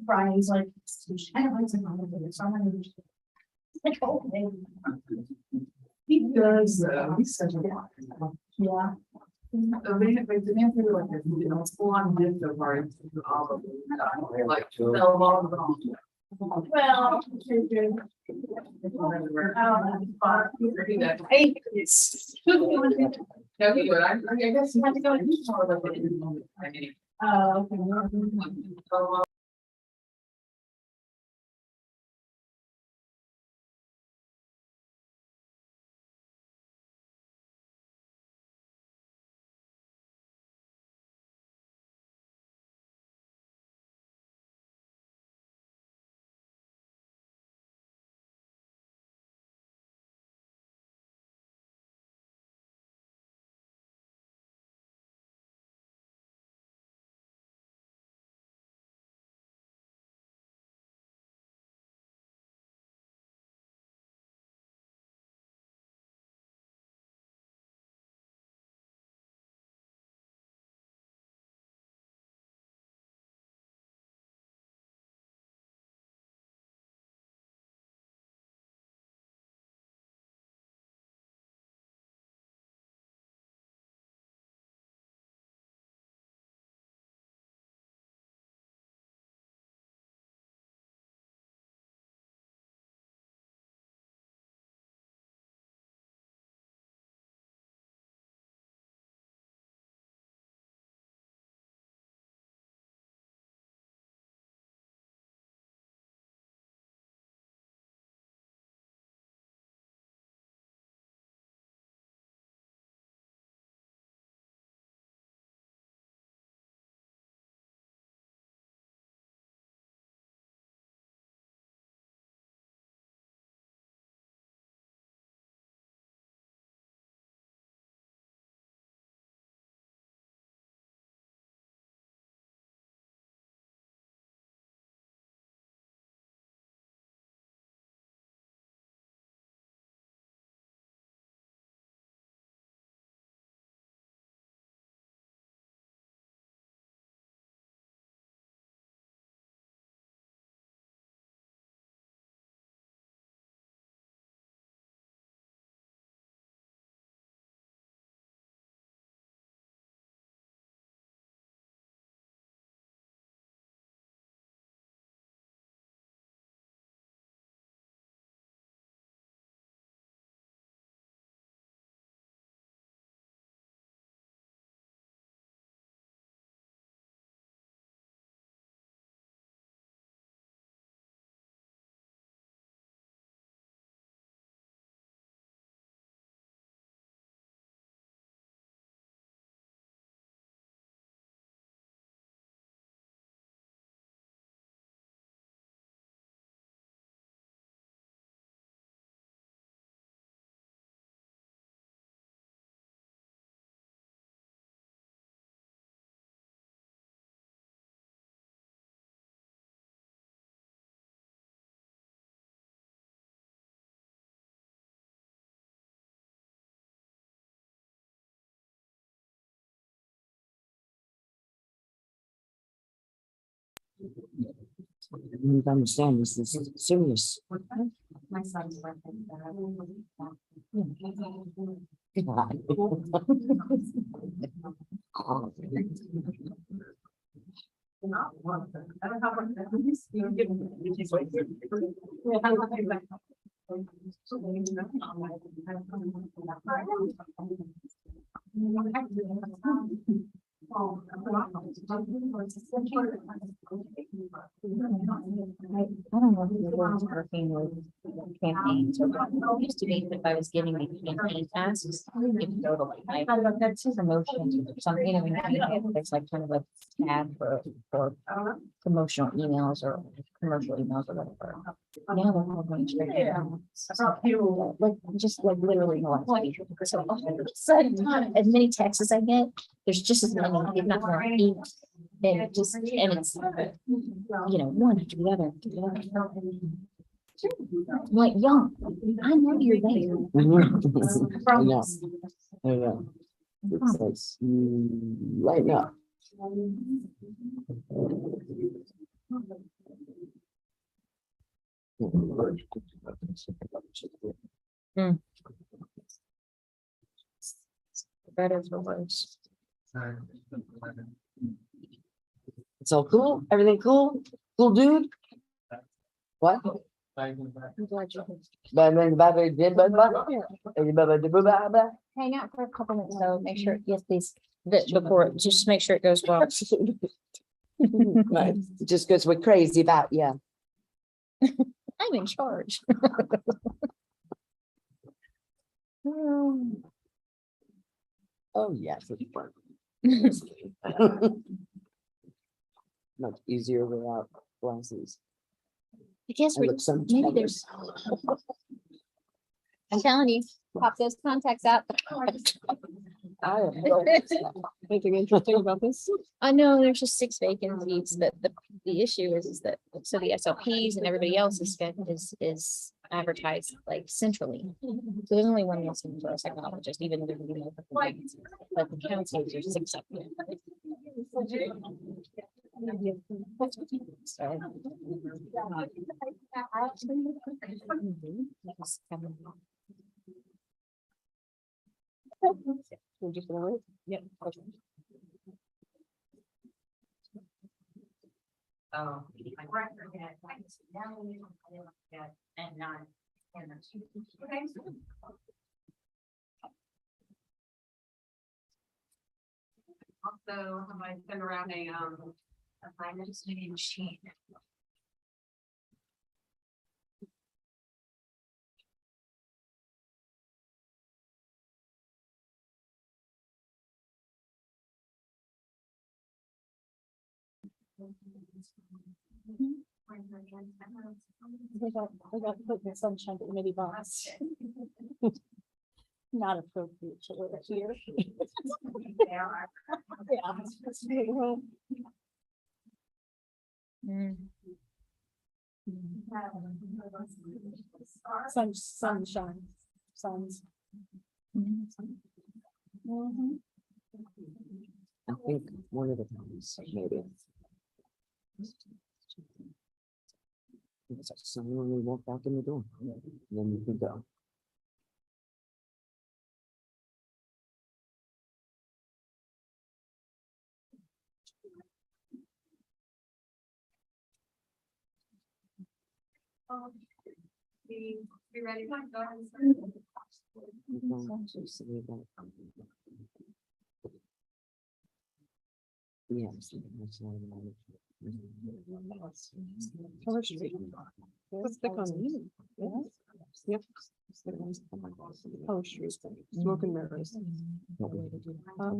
Brian's like, I don't like to know so I'm gonna like, okay. He does, he's such a yeah. The man feel like this, you know, full on gift of ours, like, well, hey, it's. No, he would. I guess you have to go and do more of it. Okay. I don't understand, this is serious. My son's working. I don't have I don't know if everyone's working with campaigns or what. It used to be if I was getting the campaign tasks, it go to like my promotions or something. I mean, there's like kind of a tab for promotional emails or commercial emails or whatever. Now they're all going straight to like just like literally no one. So all of a sudden, as many texts as I get, there's just as many, if not more. And it just, and it's, you know, one after the other. After the other. Like, young, I know you're there. I know. I know. It's like, lighten up. Better for worse. It's all cool, everything cool, cool dude? What? I'm glad you could hang out for a couple minutes, though. Make sure, yes, please. Before, just make sure it goes well. Right, it just goes, we're crazy about, yeah. I'm in charge. Oh, yes. It's fun. Much easier without glasses. I guess I we're, look so much maybe better. there's, I'm telling you, pop those contacts out. I am so- Anything interesting about this? I know there's just 6 vacancies, but the issue is that, so the SLPs and everybody else is advertised like centrally. So there's only one listing for a psychologist, even though there can be multiple vacancies, but the counselors are 6 up there. So. We're just gonna wait. Yep. Oh. And not. Also, I send around a finance meeting sheet. They got put in the sunshine, but maybe box. Not appropriate to wear here. Yeah. Sunshine, suns. I think one of the times, maybe. It's like someone when we walk back in the door, and then you can go. Be ready. Go ahead and start. You can actually see that. Yes. That's not Color Street. Let's stick on you. Yep. Color Street, smoke and mirrors. I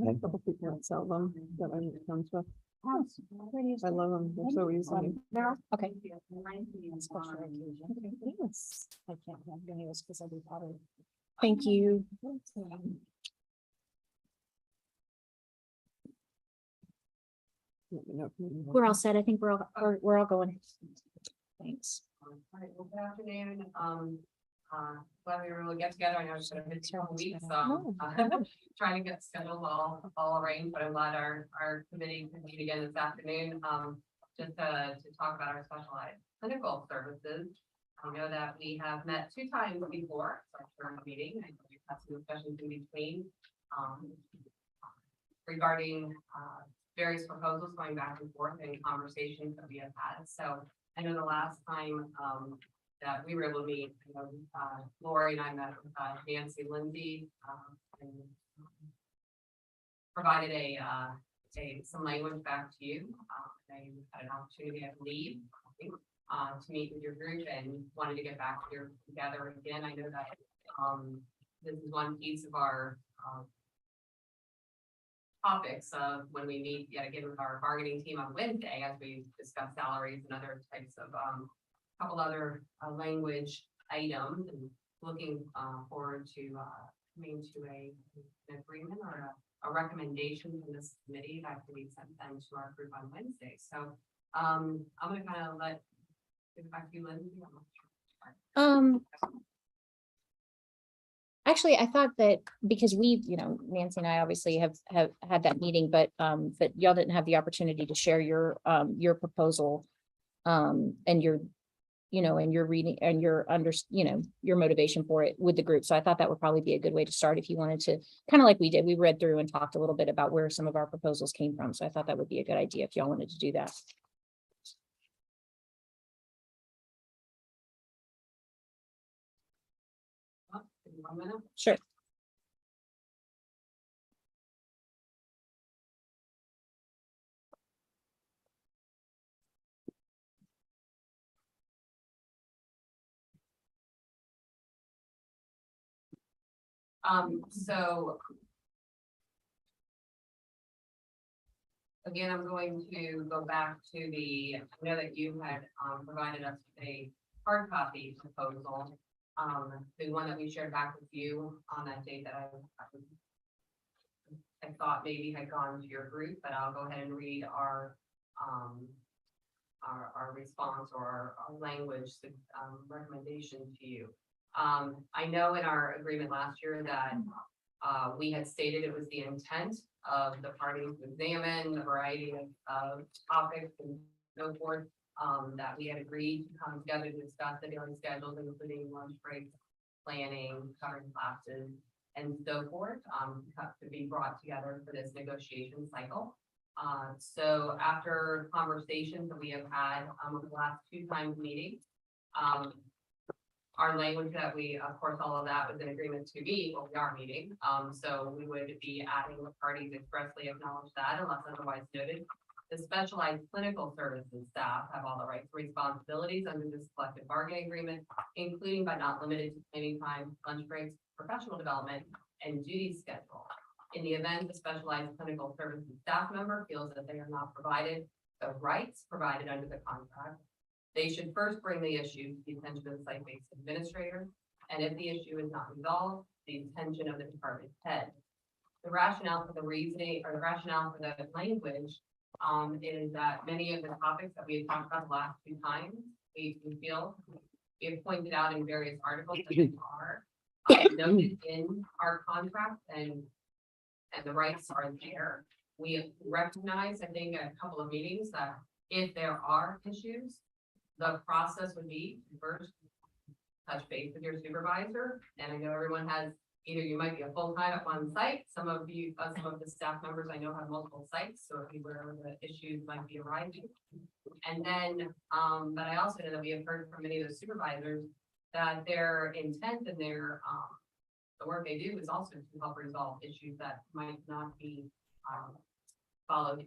have a couple people that sell them that I come to. I love them, they're so easy. Okay. Yes. I can't have any of this because I'll be powdered. Thank you. Let me know if you need help. We're all set. I think we're all going. Thanks. All right, well, good afternoon. Glad we were able to get together. I know it's been a couple weeks, trying to get scheduled all arranged, but I'm glad our committee can meet again this afternoon. Just to talk about our specialized clinical services. I know that we have met 2 times before, so during the meeting, and we've had some discussions in between, regarding, various proposals going back and forth and conversations that we have had. So I know the last time, that we were able to meet, you know, Lori and I met with Nancy Lindsay, and provided some language back to you. They had an opportunity, I believe, to meet with your group and wanted to get back here together again. I know that this is one piece of our topics of when we meet yet again with our bargaining team on Wednesday, as we discuss salaries and other types of couple other language items, and looking forward to coming to an agreement or a recommendation from this committee that can be sent then to our group on Wednesday. So I'm gonna kind of give it back to you, Lindsay. Actually, I thought that because we, Nancy and I obviously have had that meeting, but that y'all didn't have the opportunity to share your proposal. And your, and your reading and your motivation for it with the group. So I thought that would probably be a good way to start if you wanted to, kind of like we did. We read through and talked a little bit about where some of our proposals came from. So I thought that would be a good idea if y'all wanted to do that. Give me 1 minute. Sure. So. Again, I'm going to go back to I know that you had provided us with a hard copy proposal. The one that we shared back with you on that date that I thought maybe had gone to your group, but I'll go ahead and read our response or our language, recommendation to you. I know in our agreement last year that we had stated it was the intent of the parties to examine a variety of topics and so forth, that we had agreed to come together to discuss the daily schedules, including lunch breaks, planning, covering classes, and so forth, to be brought together for this negotiation cycle. So after conversations that we have had over the last 2 times meeting, our language that we, of course, all of that was in agreement to be what we are meeting. So we would be adding the parties expressly acknowledge that unless otherwise noted. The specialized clinical services staff have all the rights and responsibilities under this collective bargaining agreement, including but not limited to planning time, lunch breaks, professional development, and duty schedule. In the event the specialized clinical services staff member feels that they are not provided the rights provided under the contract, they should first bring the issue to the attention of the site-based administrator, and if the issue is not resolved, the attention of the department head. The rationale for the reasoning or the rationale for the language is that many of the topics that we have talked about the last 2 times, we feel we have pointed out in various articles that they are noted in our contract and the rights are there. We recognize, I think, at a couple of meetings that if there are issues, the process would be to first touch base with your supervisor. And I know everyone has, either you might be a full-time at one site. Some of you, some of the staff members I know have multiple sites, so if you where the issues might be arising. And then, but I also know that we have heard from many of the supervisors that their intent and their, the work they do is also to help resolve issues that might not be followed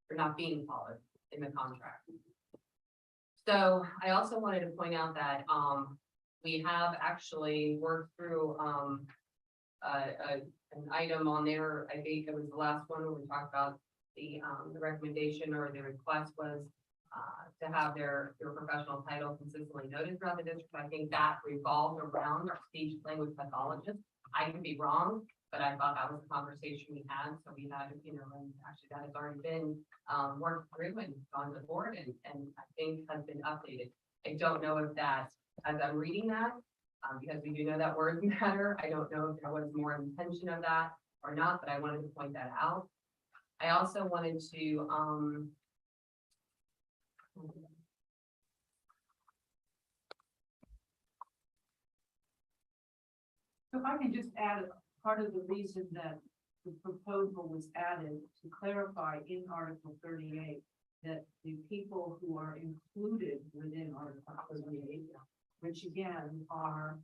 or not being followed in the contract. So I also wanted to point out that we have actually worked through an item on there. I think it was the last one where we talked about the recommendation or the request was to have their professional title consistently noted throughout the district. I think that revolved around our speech language pathologist. I could be wrong, but I thought that was the conversation we had. So we had, and actually that has already been worked through and gone to the board and I think has been updated. I don't know if that, as I'm reading that, because we do know that words matter, I don't know if there was more intention of that or not, but I wanted to point that out. I also wanted to, So if I can just add, part of the reason that the proposal was added to clarify in Article 38 that the people who are included within Article 38, which again are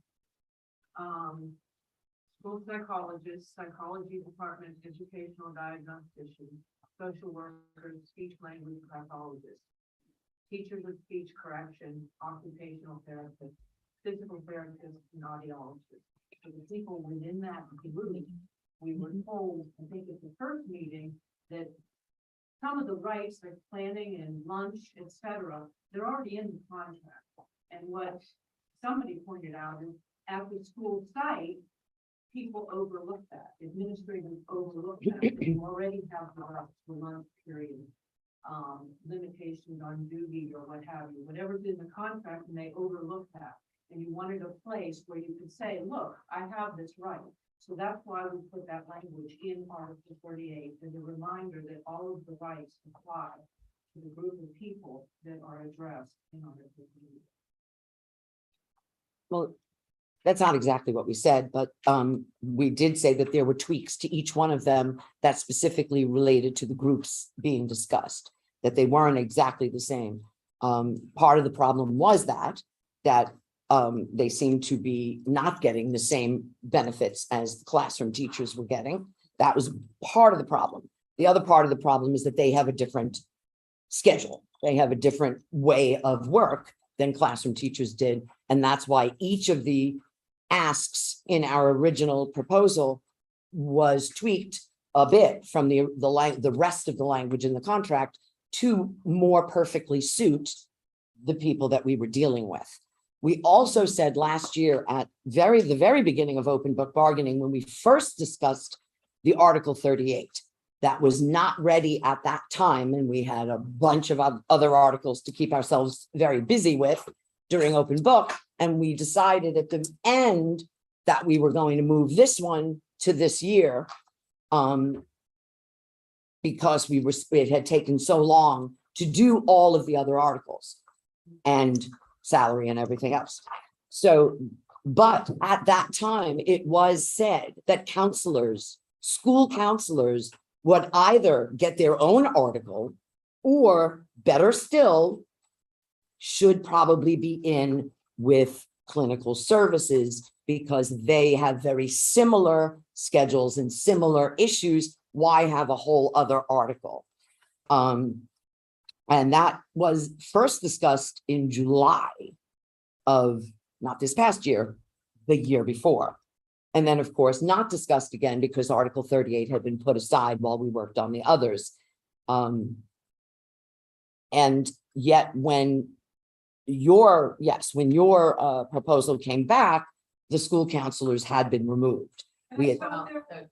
school psychologists, psychology department, educational diagnosticians, social workers, speech language pathologists, teachers of speech correction, occupational therapists, physical therapists, and audiologists. So the people within that group, we were told, I think at the first meeting, that some of the rights like planning and lunch, etc., they're already in the contract. And what somebody pointed out is at the school site, people overlook that. Administrators overlook that. They already have the rights for lunch period, limitations on duty or what have you, whatever's in the contract, and they overlook that. and you wanted a place where you could say, look, I have this right. So that's why we put that language in Article 48 as a reminder that all of the rights apply to the group of people that are addressed in Article 48. Well, that's not exactly what we said, but we did say that there were tweaks to each one of them that specifically related to the groups being discussed, that they weren't exactly the same. Part of the problem was that they seemed to be not getting the same benefits as the classroom teachers were getting. That was part of the problem. The other part of the problem is that they have a different schedule. They have a different way of work than classroom teachers did. And that's why each of the asks in our original proposal was tweaked a bit from the rest of the language in the contract to more perfectly suit the people that we were dealing with. We also said last year at the very beginning of open book bargaining, when we first discussed the Article 38, that was not ready at that time. And we had a bunch of other articles to keep ourselves very busy with during open book. And we decided at the end that we were going to move this one to this year because it had taken so long to do all of the other articles and salary and everything else. So, but at that time, it was said that counselors, school counselors, would either get their own article or, better still, should probably be in with clinical services because they have very similar schedules and similar issues. Why have a whole other article? And that was first discussed in July of not this past year, the year before. And then, of course, not discussed again because Article 38 had been put aside while we worked on the others. And yet when your proposal came back, the school counselors had been removed. The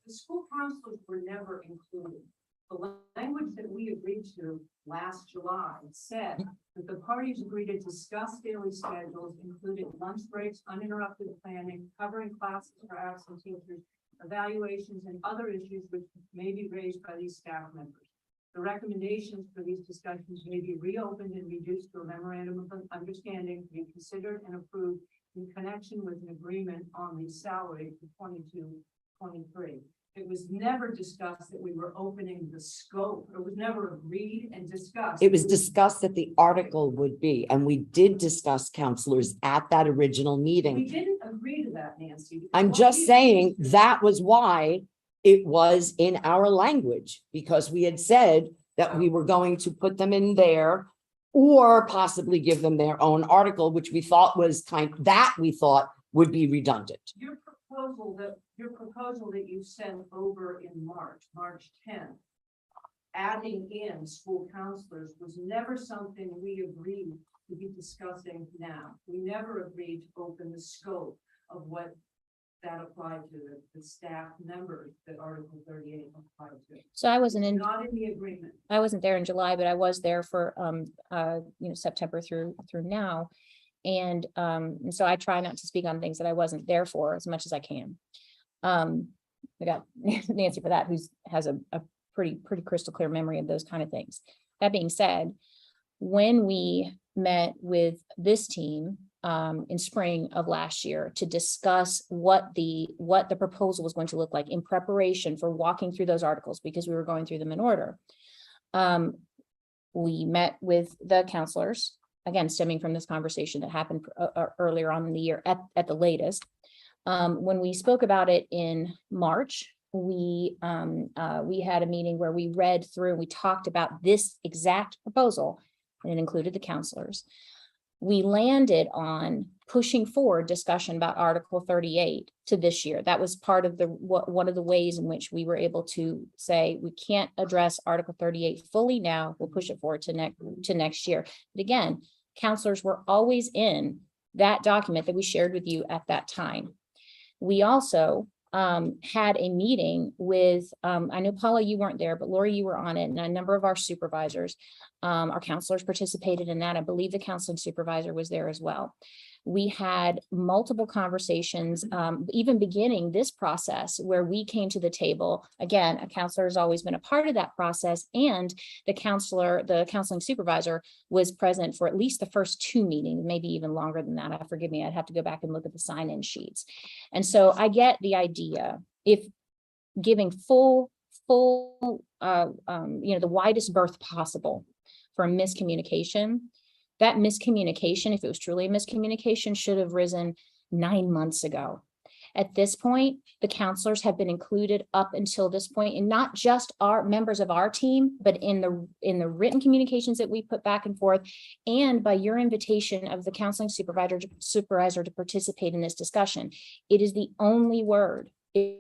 school counselors were never included. The language that we agreed to last July said that the parties agreed to discuss daily schedules, including lunch breaks, uninterrupted planning, covering classes for absent teachers, evaluations, and other issues which may be raised by these staff members. The recommendations for these discussions may be reopened and reduced to a memorandum of understanding to be considered and approved in connection with an agreement on the salary for 22-23. It was never discussed that we were opening the scope. It was never agreed and discussed. It was discussed that the article would be, and we did discuss counselors at that original meeting. We didn't agree to that, Nancy. I'm just saying that was why it was in our language, because we had said that we were going to put them in there or possibly give them their own article, which we thought was we thought would be redundant. Your proposal that you sent over in March 10th, adding in school counselors was never something we agreed to be discussing now. We never agreed to open the scope of what that applied to the staff members that Article 38 applied to. So I wasn't in, Not in the agreement. I wasn't there in July, but I was there for, September through now. And so I try not to speak on things that I wasn't there for as much as I can. I got Nancy for that, has a pretty crystal clear memory of those kind of things. That being said, when we met with this team in spring of last year to discuss what the proposal was going to look like in preparation for walking through those articles, because we were going through them in order, we met with the counselors, again, stemming from this conversation that happened earlier on in the year at the latest. When we spoke about it in March, we had a meeting where we read through and we talked about this exact proposal, and it included the counselors. We landed on pushing forward discussion about Article 38 to this year. That was part of one of the ways in which we were able to say we can't address Article 38 fully now. We'll push it forward to next year. But again, counselors were always in that document that we shared with you at that time. We also had a meeting with, I know Paula, you weren't there, but Lori, you were on it, and a number of our supervisors, our counselors participated in that. I believe the counseling supervisor was there as well. We had multiple conversations, even beginning this process where we came to the table. Again, a counselor has always been a part of that process, and the counseling supervisor was present for at least the first 2 meetings, maybe even longer than that. Forgive me, I'd have to go back and look at the sign-in sheets. And so I get the idea. If giving full, the widest berth possible for a miscommunication, that miscommunication, if it was truly a miscommunication, should have risen 9 months ago. At this point, the counselors have been included up until this point, and not just our members of our team, but in the written communications that we put back and forth, and by your invitation of the counseling supervisor to participate in this discussion. It is the only word. It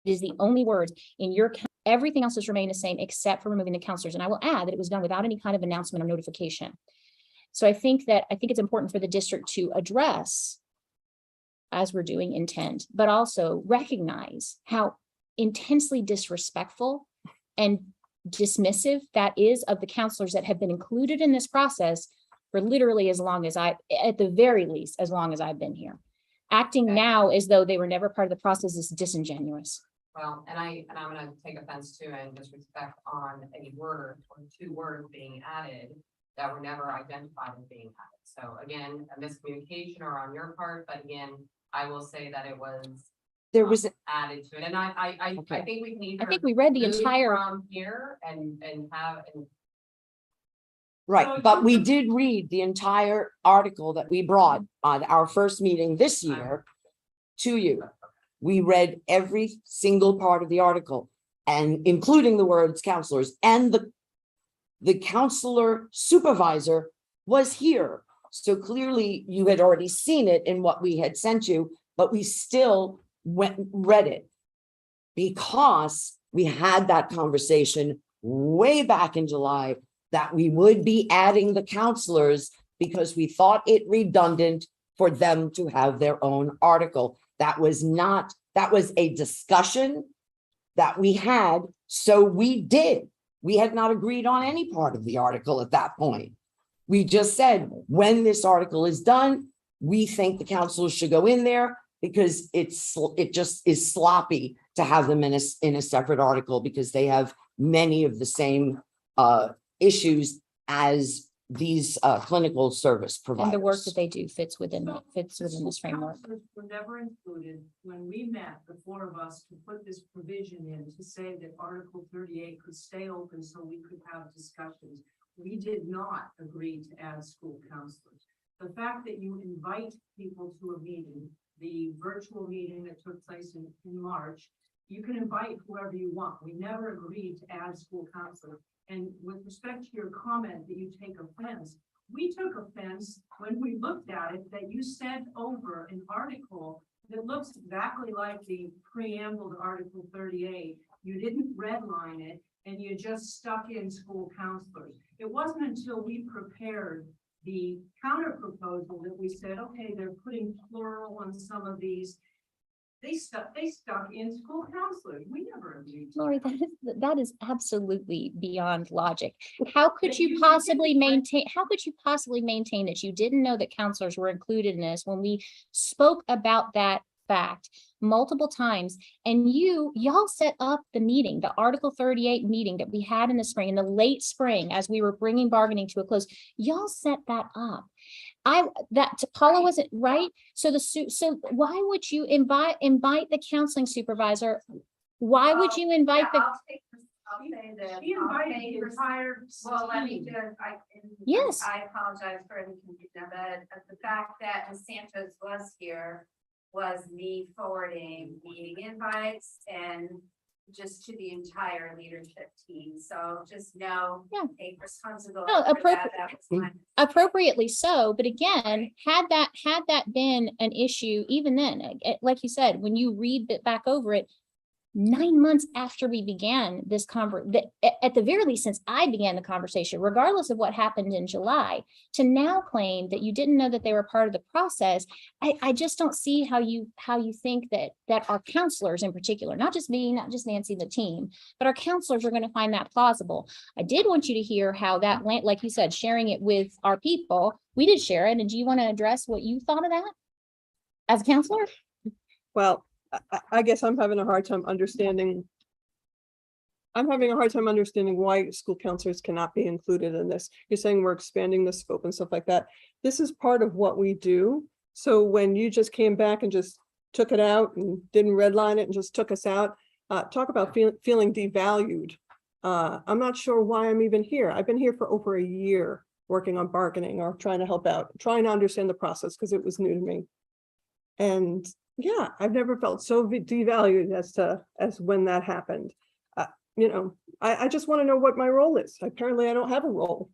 is the only word in your. Everything else has remained the same except for removing the counselors. And I will add that it was done without any kind of announcement or notification. So I think it's important for the district to address, as we're doing, intent, but also recognize how intensely disrespectful and dismissive that is of the counselors that have been included in this process for literally as long as at the very least, as long as I've been here. Acting now as though they were never part of the process is disingenuous. Well, and I'm gonna take offense to and disrespect on a word or 2 words being added that were never identified as being added. So again, a miscommunication or on your part, but again, I will say that it was. There was, added to it, and I Okay. think we can either. I think we read the move entire. From here and have, and right, but we did read the entire article that we brought on our first meeting this year to you. We read every single part of the article, and including the words counselors, and the counselor supervisor was here. So clearly you had already seen it in what we had sent you, but we still read it because we had that conversation way back in July that we would be adding the counselors because we thought it redundant for them to have their own article. That was a discussion that we had. So we did. We had not agreed on any part of the article at that point. We just said, when this article is done, we think the councils should go in there because it just is sloppy to have them in a separate article because they have many of the same issues as these clinical service providers. And the work that they do fits within this framework. Counselors were never included when we met, the 4 of us, to put this provision in to say that Article 38 could stay open so we could have discussions. We did not agree to add school counselors. The fact that you invite people to a meeting, the virtual meeting that took place in March, you can invite whoever you want. We never agreed to add school counselors. And with respect to your comment that you take offense, we took offense when we looked at it that you sent over an article that looks exactly like the preamble to Article 38. You didn't redline it and you just stuck in school counselors. It wasn't until we prepared the counter proposal that we said, okay, they're putting plural on some of these. They stuck in school counselors. We never agreed to Lori, that. that is absolutely beyond logic. How could you possibly maintain that you didn't know that counselors were included in this when we spoke about that fact multiple times? And y'all set up the meeting, the Article 38 meeting that we had in the spring, in the late spring, as we were bringing bargaining to a close. Y'all set that up. Paula wasn't right. So why would you invite the counseling supervisor? Why would you invite the? I'll say this. She invited the entire. Well, let me team. just, Yes. I apologize for any confusion, but the fact that Ms. Sanchez was here was me forwarding meeting invites and just to the entire leadership team. So just know, Yeah. take responsibility. No, for that. That was my Appropriately so, but again, had that been an issue, even then, like you said, when you read it back over it, 9 months after we began this at the very least, since I began the conversation, regardless of what happened in July, to now claim that you didn't know that they were part of the process. I just don't see how you think that our counselors in particular, not just me, not just Nancy, the team, but our counselors are going to find that plausible. I did want you to hear how that went, like you said, sharing it with our people. We did share it. And do you want to address what you thought of that as a counselor? Well, I guess I'm having a hard time understanding. I'm having a hard time understanding why school counselors cannot be included in this. You're saying we're expanding the scope and stuff like that. This is part of what we do. So when you just came back and just took it out and didn't redline it and just took us out, talk about feeling devalued. I'm not sure why I'm even here. I've been here for over a year working on bargaining or trying to help out, trying to understand the process because it was new to me. And yeah, I've never felt so devalued as when that happened. I just want to know what my role is. Apparently I don't have a role.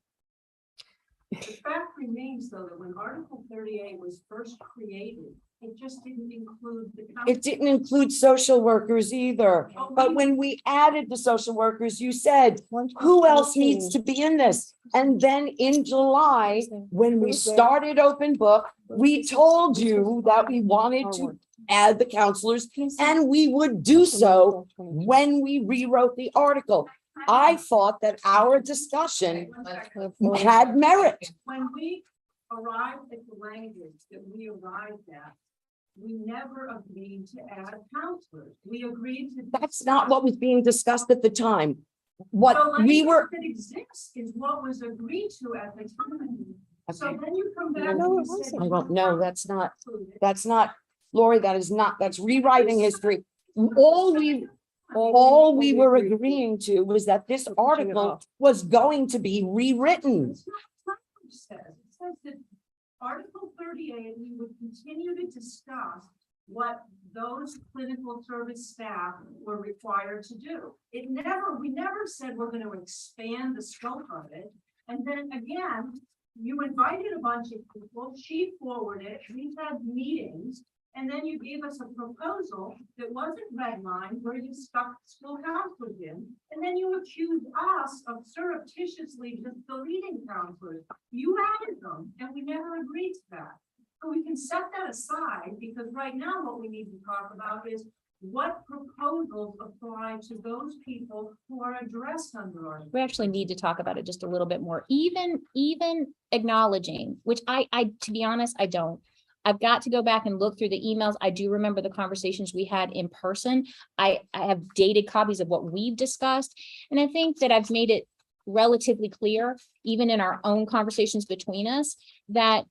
The fact remains, though, that when Article 38 was first created, it just didn't include the. It didn't include social workers either. But when we added the social workers, you said, who else needs to be in this? And then in July, when we started open book, we told you that we wanted to add the counselors, and we would do so when we rewrote the article. I thought that our discussion had merit. When we arrived at the language that we arrived at, we never agreed to add counselors. We agreed to. That's not what was being discussed at the time. What The we language were, that exists is what was agreed to at the time. So Okay. then you come back. No, and it you wasn't. say, I don't know, that's "That's not, Lori, that's rewriting history. All we were agreeing to was that this article was going to be rewritten. It's not what it says. It says that Article 38, we would continue to discuss what those clinical service staff were required to do. We never said we're going to expand the scope of it. And then again, you invited a bunch of people, she forwarded it, we had meetings, and then you gave us a proposal that wasn't redlined where you stuck school counselors in, and then you accused us of surreptitiously just deleting counselors. You added them, and we never agreed to that. So we can set that aside, because right now what we need to talk about is what proposals apply to those people who are addressed under our. We actually need to talk about it just a little bit more, even acknowledging, which I, to be honest, I don't. I've got to go back and look through the emails. I do remember the conversations we had in person. I have dated copies of what we've discussed. And I think that I've made it relatively clear, even in our own conversations between us, that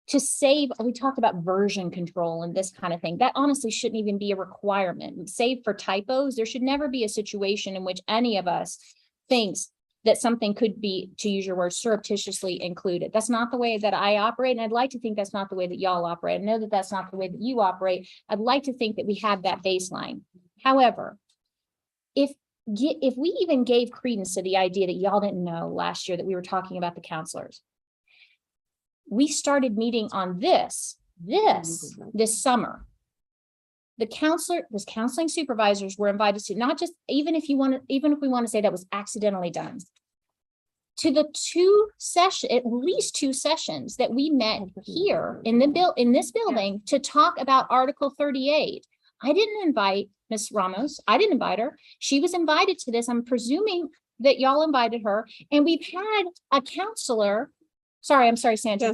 to save, we talked about version control and this kind of thing. That honestly shouldn't even be a requirement. Save for typos, there should never be a situation in which any of us thinks that something could be, to use your word, surreptitiously included. That's not the way that I operate. And I'd like to think that's not the way that y'all operate. I know that that's not the way that you operate. I'd like to think that we have that baseline. However, if we even gave credence to the idea that y'all didn't know last year that we were talking about the counselors, we started meeting on this summer. The counseling supervisors were invited to, not just, even if we want to say that was accidentally done, to the at least two sessions that we met here in this building to talk about Article 38. I didn't invite Ms. Ramos. I didn't invite her. She was invited to this. I'm presuming that y'all invited her, and we've had a counselor. Sorry, I'm sorry, Sandra.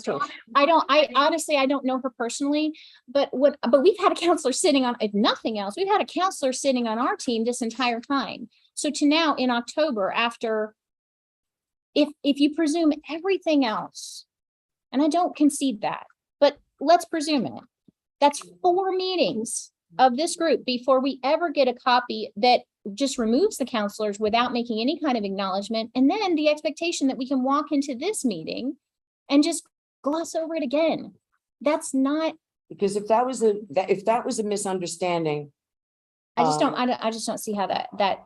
I honestly don't know her personally, but we've had a counselor sitting on, if nothing else, we've had a counselor sitting on our team this entire time. So to now in October, after, if you presume everything else, and I don't concede that, but let's presume it, that's 4 meetings of this group before we ever get a copy that just removes the counselors without making any kind of acknowledgement. And then the expectation that we can walk into this meeting and just gloss over it again. That's not, because if that was a misunderstanding. I just don't see how that.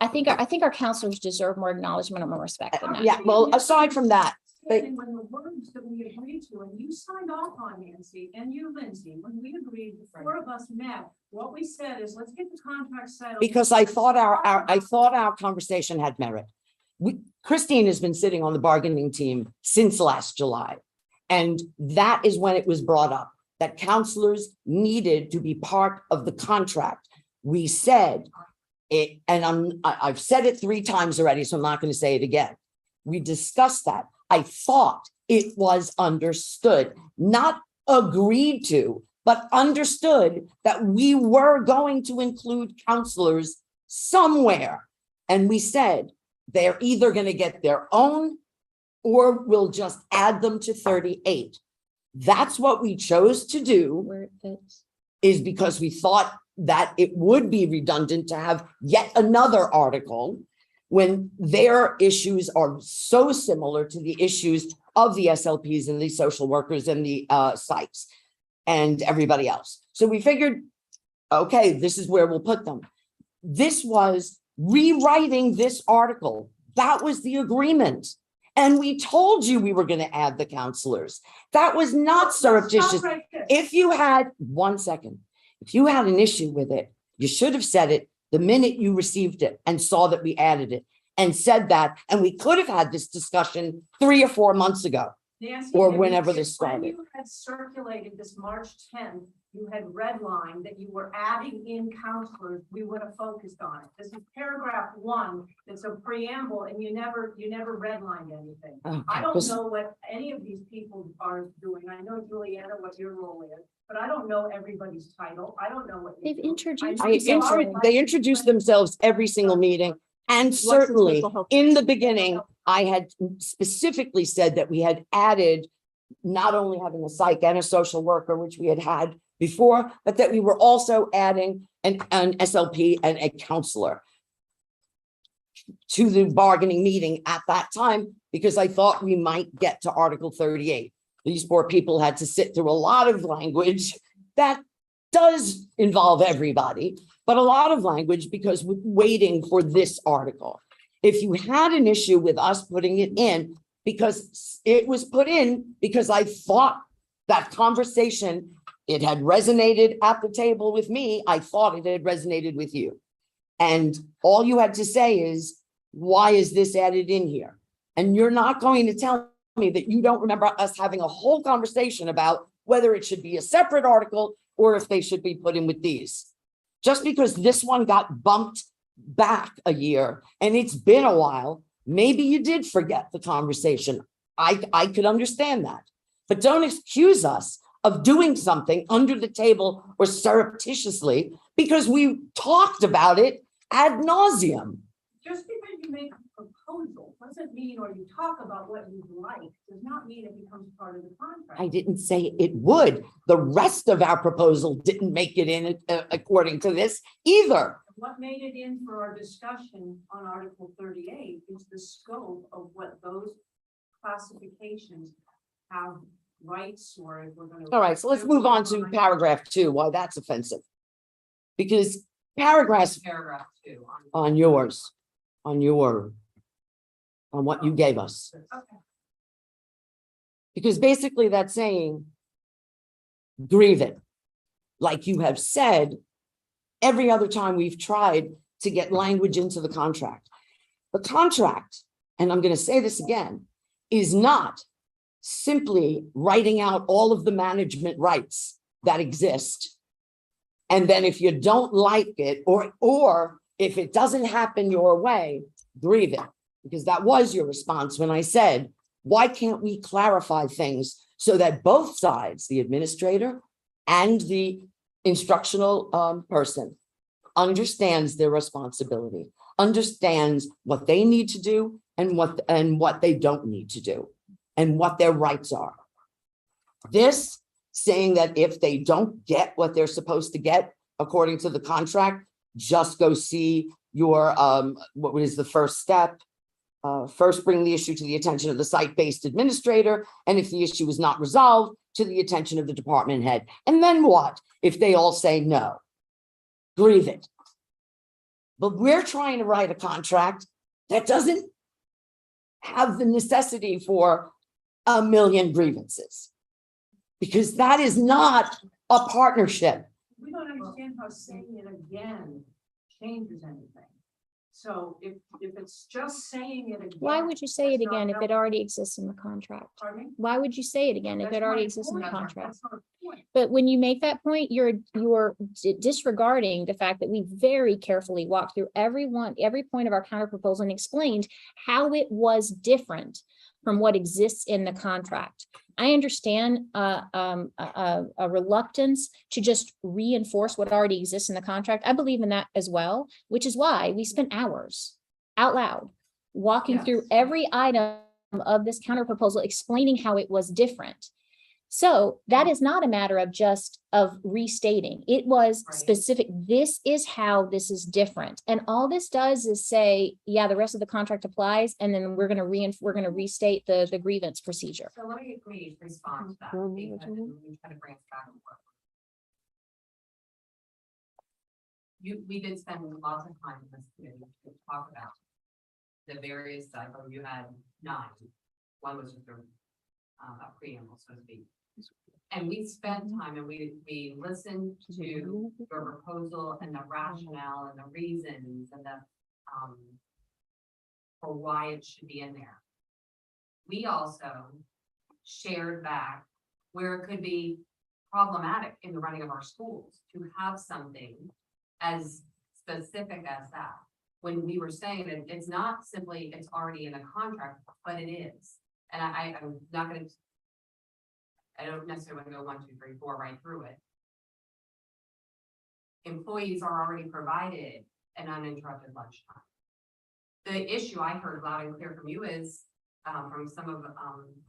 I think our counselors deserve more acknowledgement and more respect than that. Yeah, well, aside from that, understanding when the words that we agreed to, and you signed off on, Nancy, and you, Lindsay, when we agreed, the four of us met, what we said is, let's get the contract settled. Because I thought our conversation had merit. Christine has been sitting on the bargaining team since last July. And that is when it was brought up that counselors needed to be part of the contract. We said it, and I've said it 3 times already, so I'm not going to say it again. We discussed that. I thought it was understood, not agreed to, but understood that we were going to include counselors somewhere. And we said, they're either going to get their own or we'll just add them to 38. That's what we chose to do, Where it fits. is because we thought that it would be redundant to have yet another article when their issues are so similar to the issues of the SLPs and the social workers and the psychs and everybody else. So we figured, okay, this is where we'll put them. This was rewriting this article. That was the agreement. And we told you we were going to add the counselors. That was not surreptitious. Stop right there. If you had 1 second, if you had an issue with it, you should have said it the minute you received it and saw that we added it and said that. And we could have had this discussion 3 or 4 months ago. Nancy, or if whenever you- this started. When you had circulated this March 10th, you had redlined that you were adding in counselors, we would have focused on it. This is paragraph 1, it's a preamble, and you never redlined anything. I don't know what any of these people are doing. I know, Juliana, what your role is, but I don't know everybody's title. I don't know what. you They've do. introduced I know you are They introduced themselves every single meeting. And certainly mental health. in the beginning, I had specifically said that we had added not only having a psych and a social worker, which we had before, but that we were also adding an SLP and a counselor to the bargaining meeting at that time, because I thought we might get to Article 38. These poor people had to sit through a lot of language that does involve everybody, but a lot of language because we're waiting for this article. If you had an issue with us putting it in, because it was put in because I thought that conversation, it had resonated at the table with me. I thought it had resonated with you. And all you had to say is, why is this added in here? And you're not going to tell me that you don't remember us having a whole conversation about whether it should be a separate article or if they should be put in with these. Just because this one got bumped back a year and it's been a while, maybe you did forget the conversation. I could understand that, but don't accuse us of doing something under the table or surreptitiously because we talked about it ad nauseum. Just because you make a proposal doesn't mean, or you talk about what you like, does not mean it becomes part of the contract. I didn't say it would. The rest of our proposal didn't make it in according to this either. What made it in for our discussion on Article 38 is the scope of what those classifications have rights, or if we're going to. All right, so let's move on to paragraph 2, why that's offensive. Because paragraph Paragraph 2. on what you gave us. Okay. Because basically that's saying, grieve it. Like you have said, every other time we've tried to get language into the contract. The contract, and I'm going to say this again, is not simply writing out all of the management rights that exist. And then if you don't like it, or if it doesn't happen your way, grieve it. Because that was your response when I said, why can't we clarify things so that both sides, the administrator and the instructional person, understands their responsibility, understands what they need to do and what they don't need to do, and what their rights are. This saying that if they don't get what they're supposed to get according to the contract, just go see your what is the first step? First, bring the issue to the attention of the site-based administrator, and if the issue is not resolved, to the attention of the department head. And then what if they all say no? Grieve it. But we're trying to write a contract that doesn't have the necessity for a million grievances. Because that is not a partnership. We don't understand how saying it again changes anything. So if it's just saying it again. Why would you say it that's not again if it helpful. already exists in the contract? Pardon me? Why would you say it again if That's it already my exists in the point. contract? That's not a point. But when you make that point, you're disregarding the fact that we very carefully walked through every point of our counter proposal and explained how it was different from what exists in the contract. I understand a reluctance to just reinforce what already exists in the contract. I believe in that as well, which is why we spent hours out loud walking through Yes. every item of this counter proposal, explaining how it was different. So that is not a matter of just of restating. It was Right. specific. This is how this is different. And all this does is say, yeah, the rest of the contract applies. And then we're going to restate the grievance procedure. So let me respond to that. Mhm. Because we kind of bring us back and forth. We did spend lots of time in this committee to talk about the various, I thought you had 9. One was just a preamble, so to speak. And we spent time and we listened to your proposal and the rationale and the reasons and the, for why it should be in there. We also shared back where it could be problematic in the running of our schools to have something as specific as that. When we were saying that it's not simply, it's already in a contract, but it is. And I'm not gonna, I don't necessarily want to go 1, 2, 3, 4 right through it. Employees are already provided an uninterrupted lunchtime. The issue I heard loud and clear from you is, from some of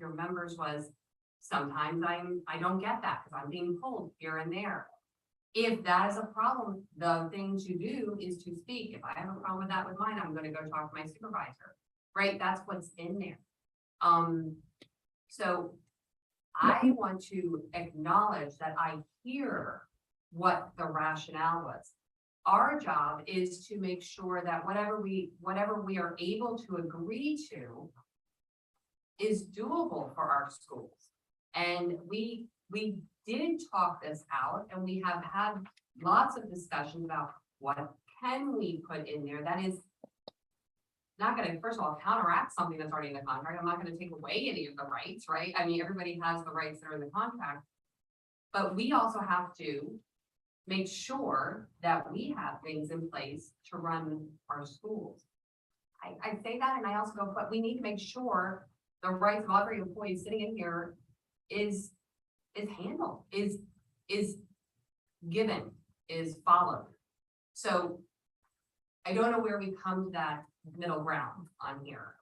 your members was, sometimes I don't get that because I'm being told here and there. If that is a problem, the thing to do is to speak. If I have a problem with that with mine, I'm gonna go talk to my supervisor, right? That's what's in there. So I want to acknowledge that I hear what the rationale was. Our job is to make sure that whatever we are able to agree to is doable for our schools. And we did talk this out, and we have had lots of discussions about what can we put in there that is not gonna, first of all, counteract something that's already in the contract. I'm not gonna take away any of the rights, right? I mean, everybody has the rights that are in the contract. But we also have to make sure that we have things in place to run our schools. I say that, and I also go, but we need to make sure the rights of every employee sitting in here is handled, is given, is followed. So I don't know where we come to that middle ground on here.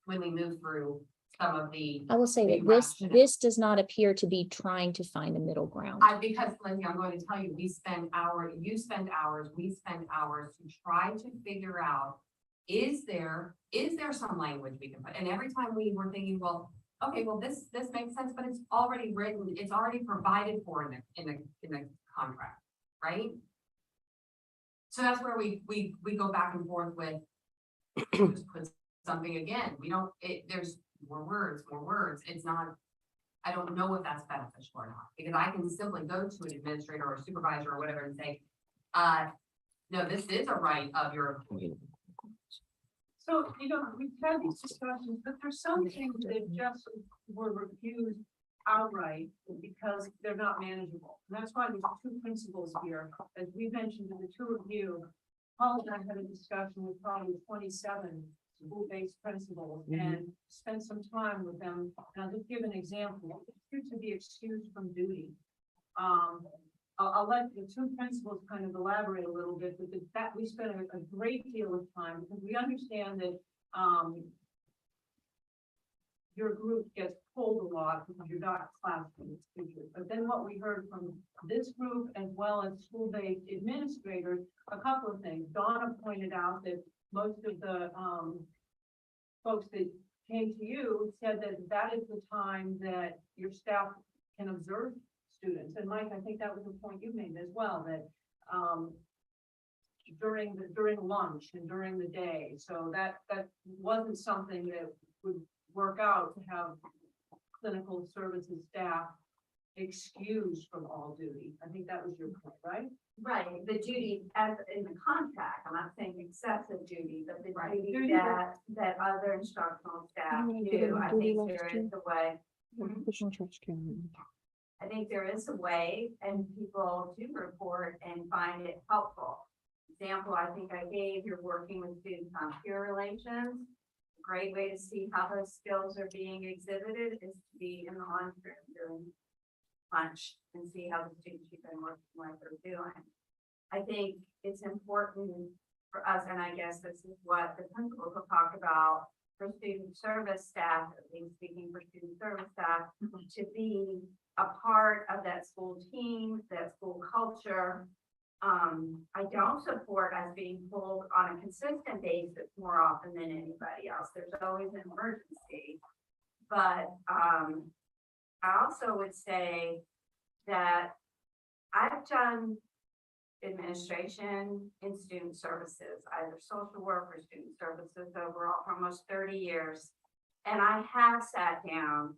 When we move through some of the, I will say that this does not appear to be trying to find a middle ground. because Lindsay, I'm going to tell you, you spend hours, we spend hours to try to figure out, is there some language we can put? And every time we were thinking, well, okay, well, this makes sense, but it's already written, it's already provided for in the contract, right? So that's where we go back and forth with, just put something again. We don't, there's more words. It's not, I don't know if that's beneficial or not, because I can simply go to an administrator or supervisor or whatever and say, no, this is a right of your employee. So, we've had these discussions, but there's some things that just were refused outright because they're not manageable. And that's why there's 2 principles here. As we mentioned in the 2 of you, Paul and I had a discussion with probably 27 school-based principals and spent some time with them. And I'll just give an example. It's to be excused from duty. I'll let the 2 principals kind of elaborate a little bit, but that we spent a great deal of time because we understand that your group gets pulled a lot because you're not classroom teachers. But then what we heard from this group as well as school-based administrators, a couple of things. Donna pointed out that most of the folks that came to you said that is the time that your staff can observe students. And Mike, I think that was a point you made as well, that during lunch and during the day. So that wasn't something that would work out to have clinical services staff excused from all duty. I think that was your point, right? Right, the duty as in the contract, I'm not saying excessive duty, but the Right. duty that other instructional staff I'm gonna give it do, a I duty think last there year. is a way. Mhm. Official trash can. I think there is a way and people do report and find it helpful. Example, I think I gave, you're working with students on peer relations. A great way to see how those skills are being exhibited is to be in the lunchroom during lunch and see how the students you've been working with are doing. I think it's important for us, and I guess this is what the principals will talk about for student service staff, at least speaking for student service staff, to be a part of that school team, that school culture. I don't support us being pulled on a consistent basis more often than anybody else. There's always an emergency. But I also would say that I've done administration in student services, either social work or student services overall for almost 30 years. And I have sat down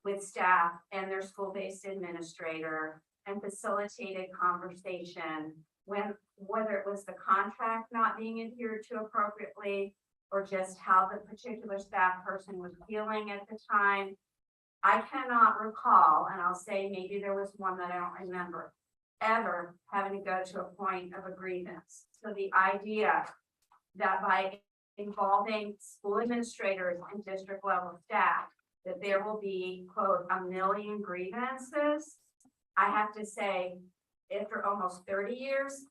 with staff and their school-based administrator and facilitated conversation when, whether it was the contract not being adhered to appropriately or just how the particular staff person was feeling at the time. I cannot recall, and I'll say maybe there was one that I don't remember, ever having to go to a point of a grievance. So the idea that by involving school administrators and district level staff, that there will be, quote, a million grievances. I have to say, after almost 30 years,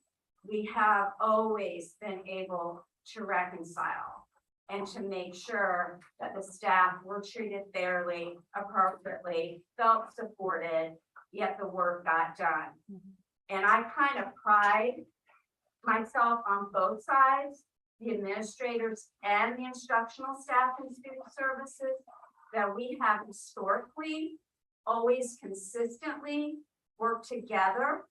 we have always been able to reconcile and to make sure that the staff were treated fairly, appropriately, felt supported, yet the work got done. And I kind of pride myself on both sides, the administrators and the instructional staff in student services, that we have historically always consistently worked together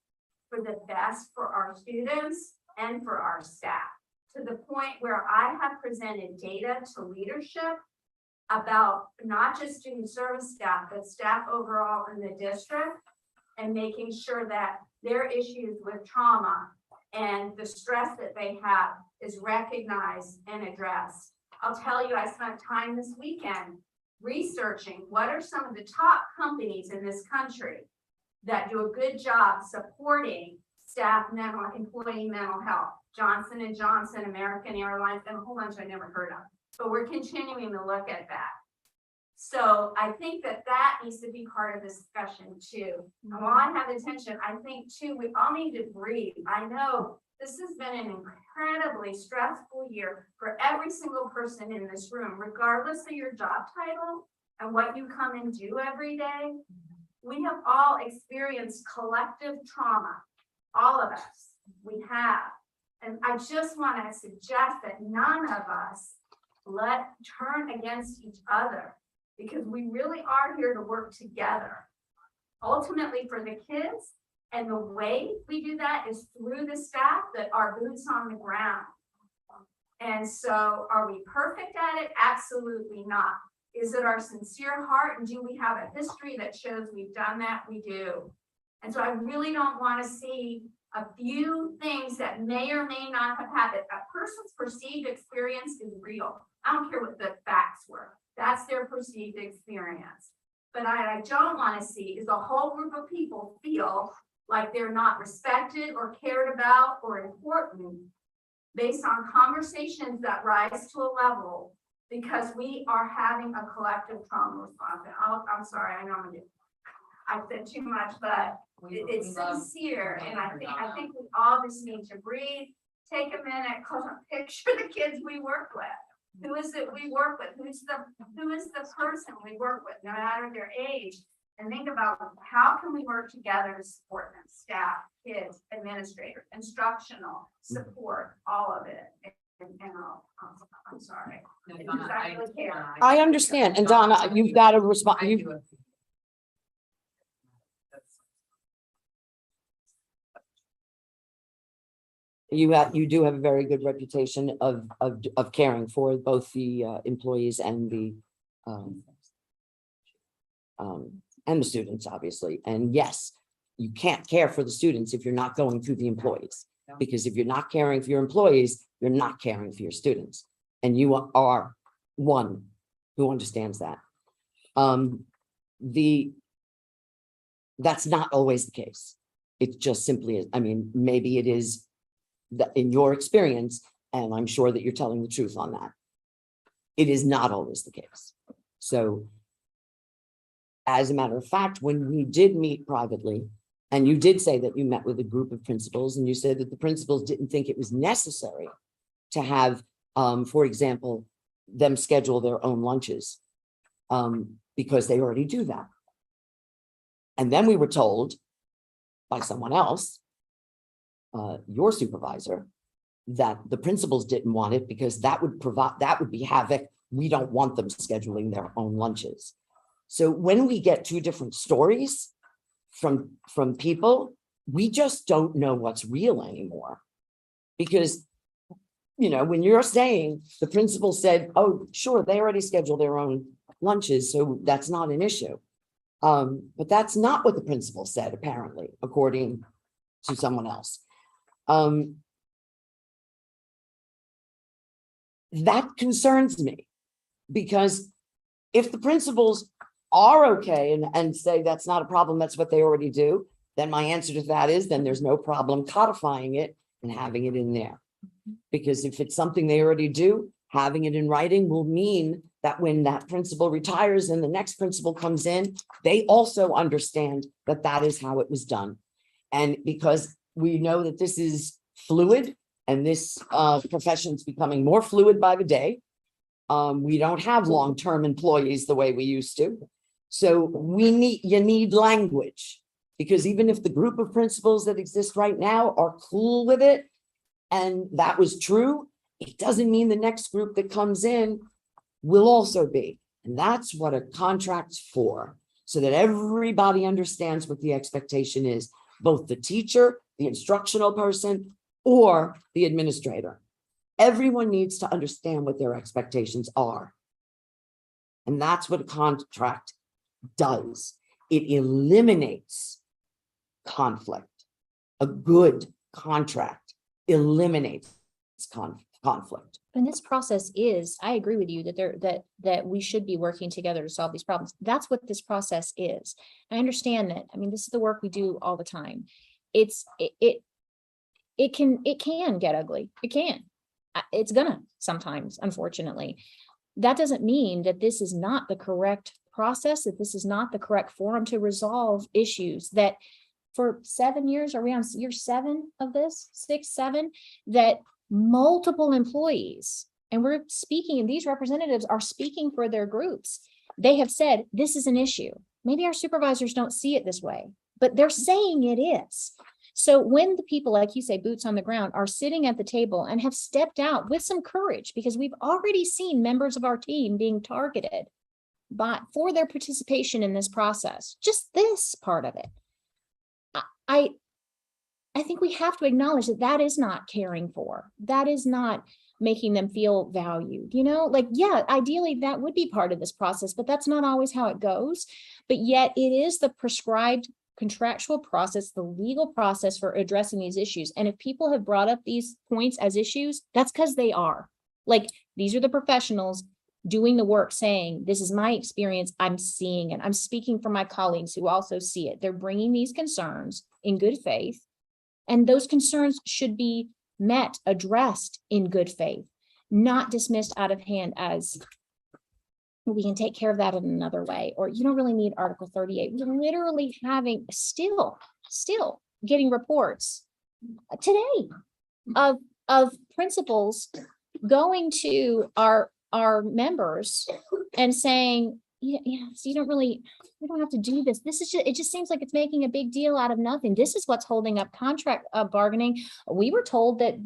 for the best for our students and for our staff, to the point where I have presented data to leadership about not just student service staff, but staff overall in the district, and making sure that their issues with trauma and the stress that they have is recognized and addressed. I'll tell you, I spent time this weekend researching what are some of the top companies in this country that do a good job supporting staff employee mental health. Johnson & Johnson, American Airlines, and a whole bunch I never heard of, but we're continuing to look at that. So I think that that needs to be part of the discussion too. And while I have attention, I think too, we all need to breathe. I know this has been an incredibly stressful year for every single person in this room, regardless of your job title and what you come and do every day. We have all experienced collective trauma, all of us, we have. And I just want to suggest that none of us turn against each other, because we really are here to work together, ultimately for the kids. And the way we do that is through the staff that are boots on the ground. And so are we perfect at it? Absolutely not. Is it our sincere heart? And do we have a history that shows we've done that? We do. And so I really don't want to see a few things that may or may not have happened. A person's perceived experience is real. I don't care what the facts were. That's their perceived experience. But I don't want to see is a whole group of people feel like they're not respected or cared about or important based on conversations that rise to a level because we are having a collective trauma response. I'm sorry, I know I said too much, but it's sincere. And I think we all just need to breathe, take a minute, picture the kids we work with. Who is it we work with? Who is the person we work with, no matter their age? And think about how can we work together to support them, staff, kids, administrators, instructional support, all of it. And I'm sorry. Because I really care. I understand. And Donna, you've got to respond. You do have a very good reputation of caring for both the employees and the Um, and the students, obviously. And yes, you can't care for the students if you're not going through the employees. Because if you're not caring for your employees, you're not caring for your students. And you are one who understands that. That's not always the case. It just simply is. I mean, maybe it is that in your experience, and I'm sure that you're telling the truth on that. It is not always the case. So as a matter of fact, when we did meet privately, and you did say that you met with a group of principals, and you said that the principals didn't think it was necessary to have, for example, them schedule their own lunches, because they already do that. And then we were told by someone else, your supervisor, that the principals didn't want it because that would be havoc. We don't want them scheduling their own lunches. So when we get two different stories from people, we just don't know what's real anymore. Because, you know, when you're saying the principal said, oh, sure, they already schedule their own lunches, so that's not an issue. But that's not what the principal said, apparently, according to someone else. That concerns me, because if the principals are okay and say that's not a problem, that's what they already do, then my answer to that is then there's no problem codifying it and having it in there. Because if it's something they already do, having it in writing will mean that when that principal retires and the next principal comes in, they also understand that that is how it was done. And because we know that this is fluid, and this profession is becoming more fluid by the day. We don't have long-term employees the way we used to. So you need language, because even if the group of principals that exist right now are cool with it, and that was true, it doesn't mean the next group that comes in will also be. And that's what a contract's for, so that everybody understands what the expectation is, both the teacher, the instructional person, or the administrator. Everyone needs to understand what their expectations are. And that's what a contract does. It eliminates conflict. A good contract eliminates conflict. And this process is, I agree with you that we should be working together to solve these problems. That's what this process is. I understand that. I mean, this is the work we do all the time. It can get ugly. It can. It's gonna sometimes, unfortunately. That doesn't mean that this is not the correct process, that this is not the correct forum to resolve issues that for 7 years, are we on year 7 of this, 6, 7, that multiple employees, and we're speaking, these representatives are speaking for their groups. They have said, this is an issue. Maybe our supervisors don't see it this way, but they're saying it is. So when the people, like you say, boots on the ground, are sitting at the table and have stepped out with some courage, because we've already seen members of our team being targeted for their participation in this process, just this part of it. I think we have to acknowledge that that is not caring for, that is not making them feel valued, you know, like, yeah, ideally that would be part of this process, but that's not always how it goes. But yet it is the prescribed contractual process, the legal process for addressing these issues. And if people have brought up these points as issues, that's because they are. Like, these are the professionals doing the work, saying, this is my experience, I'm seeing it. I'm speaking for my colleagues who also see it. They're bringing these concerns in good faith. And those concerns should be met, addressed in good faith, not dismissed out of hand as, we can take care of that in another way, or you don't really need Article 38. We're literally having still getting reports today of principals going to our members and saying, yeah, so you don't have to do this. This is just, it just seems like it's making a big deal out of nothing. This is what's holding up contract bargaining. We were told that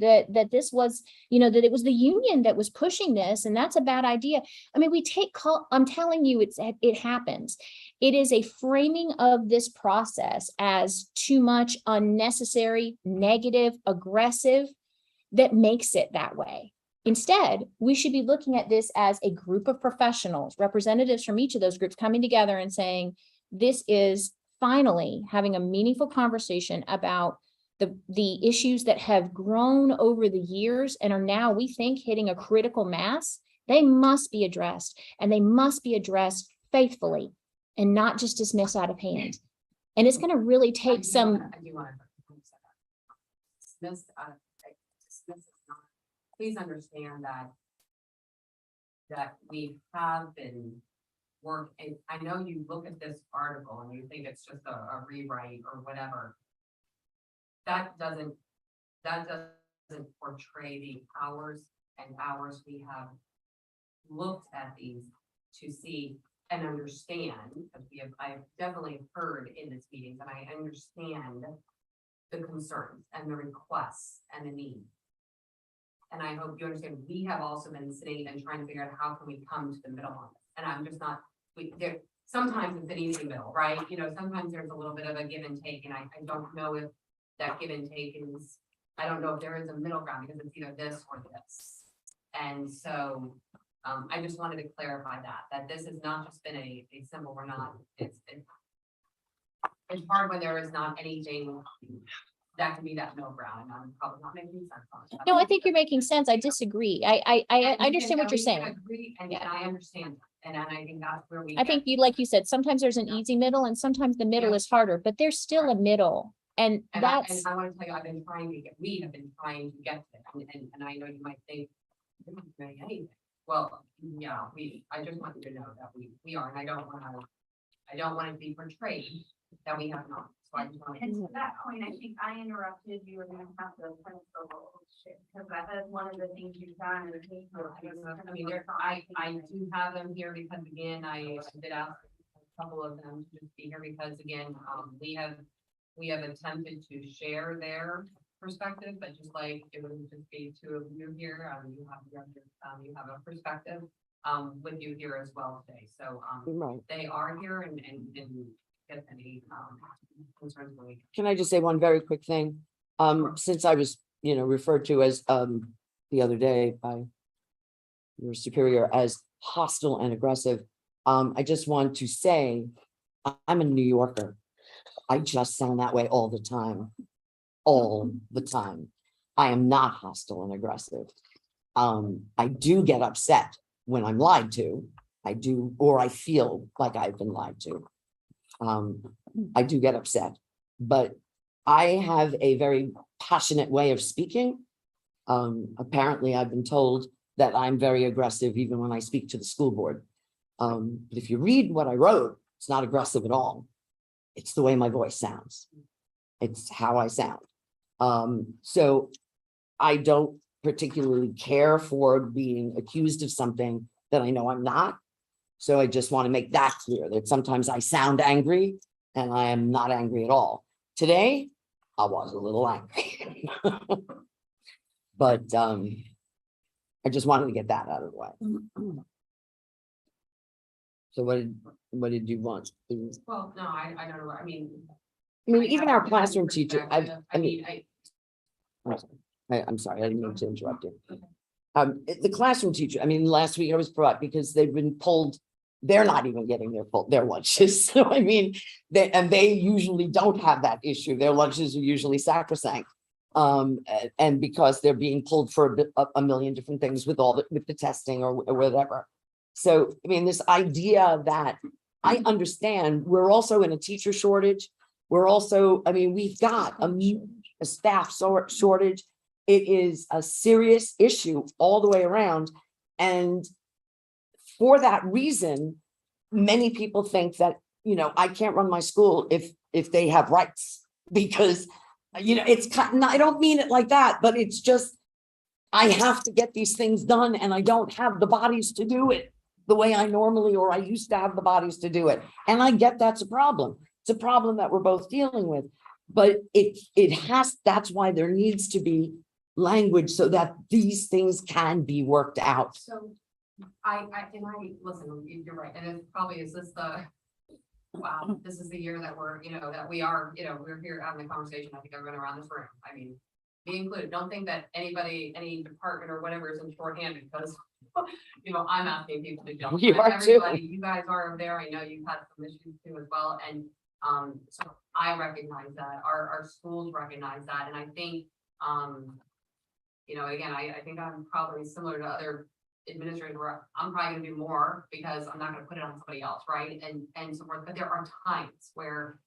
this was, that it was the union that was pushing this, and that's a bad idea. I mean, I'm telling you, it happens. It is a framing of this process as too much, unnecessary, negative, aggressive, that makes it that way. Instead, we should be looking at this as a group of professionals, representatives from each of those groups coming together and saying, this is finally having a meaningful conversation about the issues that have grown over the years and are now, we think, hitting a critical mass. They must be addressed, and they must be addressed faithfully and not just dismissed out of hand. And it's going to really take some. I do want to. Dismiss, dismiss is not, please understand that we have been and I know you look at this article and you think it's just a rewrite or whatever. That doesn't portray the hours and hours we have looked at these to see and understand, because I've definitely heard in this meeting and I understand the concerns and the requests and the needs. And I hope you understand, we have also been sitting and trying to figure out how can we come to the middle on this. And I'm just not, sometimes it's an easy middle, right? You know, sometimes there's a little bit of a give and take, and I don't know if that give and take is, I don't know if there is a middle ground, because it's either this or this. And so I just wanted to clarify that this has not just been a simple, we're not, it's hard when there is not anything that can be that middle ground, and I'm probably not making sense on it. No, I think you're making sense. I disagree. I understand what you're saying. Agree, and Yeah. I understand that, and I think that's where we. I think you, like you said, sometimes there's an easy middle and sometimes the middle Yeah. is harder, but there's still a middle. And And that's, I want to tell you, we have been trying to get to it, and I know you might think, we're not doing anything. Well, yeah, I just want you to know that we are, and I don't want to be portrayed that we have not. So I just want And to. to that point, I think I interrupted you and then have to finish the whole shit, because that is one of the things you've done. Is I mean, I do have them here because again, I did ask a couple of them to just be here because again, we have attempted to share their perspective, but just like it wouldn't just be two of you here, you have a perspective with you here as well today. So Right. they are here and get any concerns. Can I just say one very quick thing? Since I was, referred to as, the other day by your superior as hostile and aggressive, I just want to say, I'm a New Yorker. I just sound that way all the time. All the time. I am not hostile and aggressive. I do get upset when I'm lied to. I do, or I feel like I've been lied to. I do get upset, but I have a very passionate way of speaking. Apparently I've been told that I'm very aggressive even when I speak to the school board. But if you read what I wrote, it's not aggressive at all. It's the way my voice sounds. It's how I sound. So I don't particularly care for being accused of something that I know I'm not. So I just want to make that clear that sometimes I sound angry and I am not angry at all. Today, I was a little angry. But I just wanted to get that out of the way. So what did you want? Well, no, I don't know. I mean, Even our classroom teacher, perspective. I'm sorry, I didn't mean to interrupt you. The classroom teacher, last week I was brought because they've been pulled, they're not even getting their lunches. So they usually don't have that issue. Their lunches are usually sacrosanct. And because they're being pulled for a million different things with the testing or whatever. So, this idea that I understand, we're also in a teacher shortage. We're also, we've got a staff shortage. It is a serious issue all the way around. And for that reason, many people think that, I can't run my school if they have rights, because, it's kind of, I don't mean it like that, but it's just, I have to get these things done and I don't have the bodies to do it the way I normally, or I used to have the bodies to do it. And I get that's a problem. It's a problem that we're both dealing with, but that's why there needs to be language so that these things can be worked out. So listen, you're right. And it probably is this wow, this is the year that we're, that we are, we're here having a conversation. I think everyone around this room. be included. Don't think that anybody, any department or whatever is in shorthanded, because, you know, I'm asking people to jump. You are too. Everybody, you guys are over there. I know you've had some issues too as well, and, so I recognize that, our schools recognize that, and I think, you know, again, I think I'm probably similar to other administrators where I'm probably gonna do more because I'm not gonna put it on somebody else, right? And so forth, but there are times where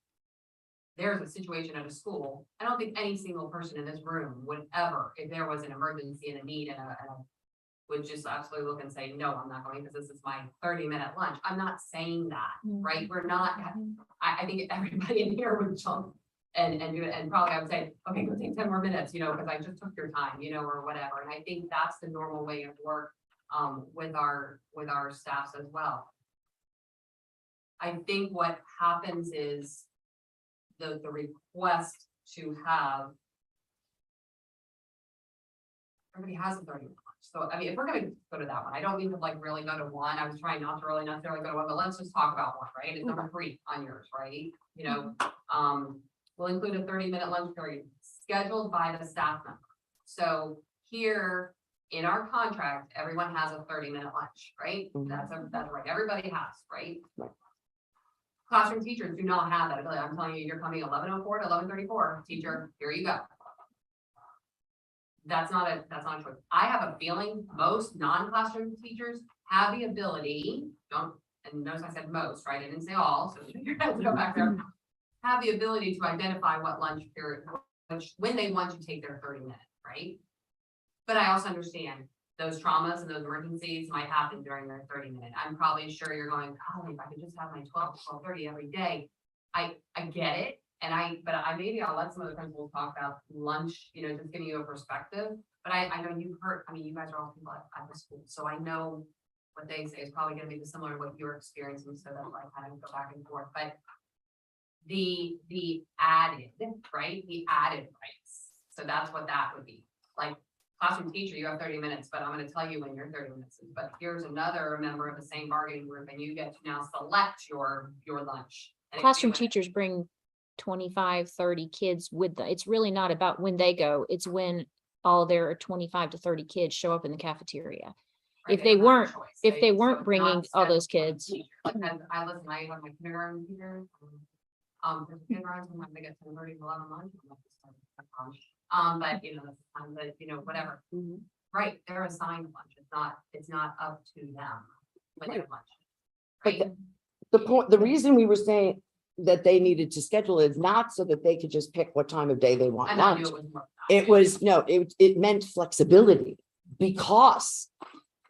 there's a situation at a school, I don't think any single person in this room would ever, if there was an emergency and a need would just absolutely look and say, no, I'm not going because this is my 30-minute lunch. I'm not saying that, right? We're not, I think everybody in here would jump and do it, and probably I would say, okay, go take 10 more minutes, you know, because I just took your time, you know, or whatever. And I think that's the normal way of work with our staffs as well. I think what happens is the request to have everybody has a 30-minute lunch. So I mean, if we're gonna go to that one, I don't mean to like really go to one. I was trying not to really necessarily go to one, but let's just talk about one, right? It's number 3 on yours, right? You know, we'll include a 30-minute lunch period scheduled by the staff member. So here in our contract, everyone has a 30-minute lunch, right? That's right. Everybody has, right? Right. Classroom teachers do not have that ability. I'm telling you, you're coming 11:04 to 11:34, teacher, here you go. That's not a choice. I have a feeling most non-classroom teachers have the ability, and notice I said most, right? I didn't say all, so you're gonna have to go back there. Have the ability to identify what lunch period, when they want to take their 30 minutes, right? But I also understand those traumas and those emergencies might happen during their 30-minute. I'm probably sure you're going, oh, if I could just have my 12 to 12:30 every day. I get it. But maybe I'll let some of the principals talk about lunch, you know, just giving you a perspective. But I know you've heard, I mean, you guys are all people at the school, so I know what they say is probably gonna be similar to what you're experiencing, so that's why I kind of go back and forth. But the added, right? The added rights. So that's what that would be. Like classroom teacher, you have 30 minutes, but I'm gonna tell you when your 30 minutes is. But here's another member of the same bargaining group, and you get to now select your lunch. And Classroom agree with it. teachers bring 25, 30 kids with them. It's really not about when they go, it's when all their 25 to 30 kids show up in the cafeteria. Right, If they don't have a weren't, choice. if they so weren't it's bringing not all those scheduled for the kids. teacher. Like, I listen, I have my kindergarten teacher. For kindergarten, sometimes they get 10:30 to 11 lunch. I'm like, but you know, that's the time that, you know, whatever. Right, they're assigned lunch. It's not up to them with their lunch. But Right? the reason we were saying that they needed to schedule is not so that they could just pick what time of day they want And I knew lunch. it was more. It was, no, it meant flexibility, because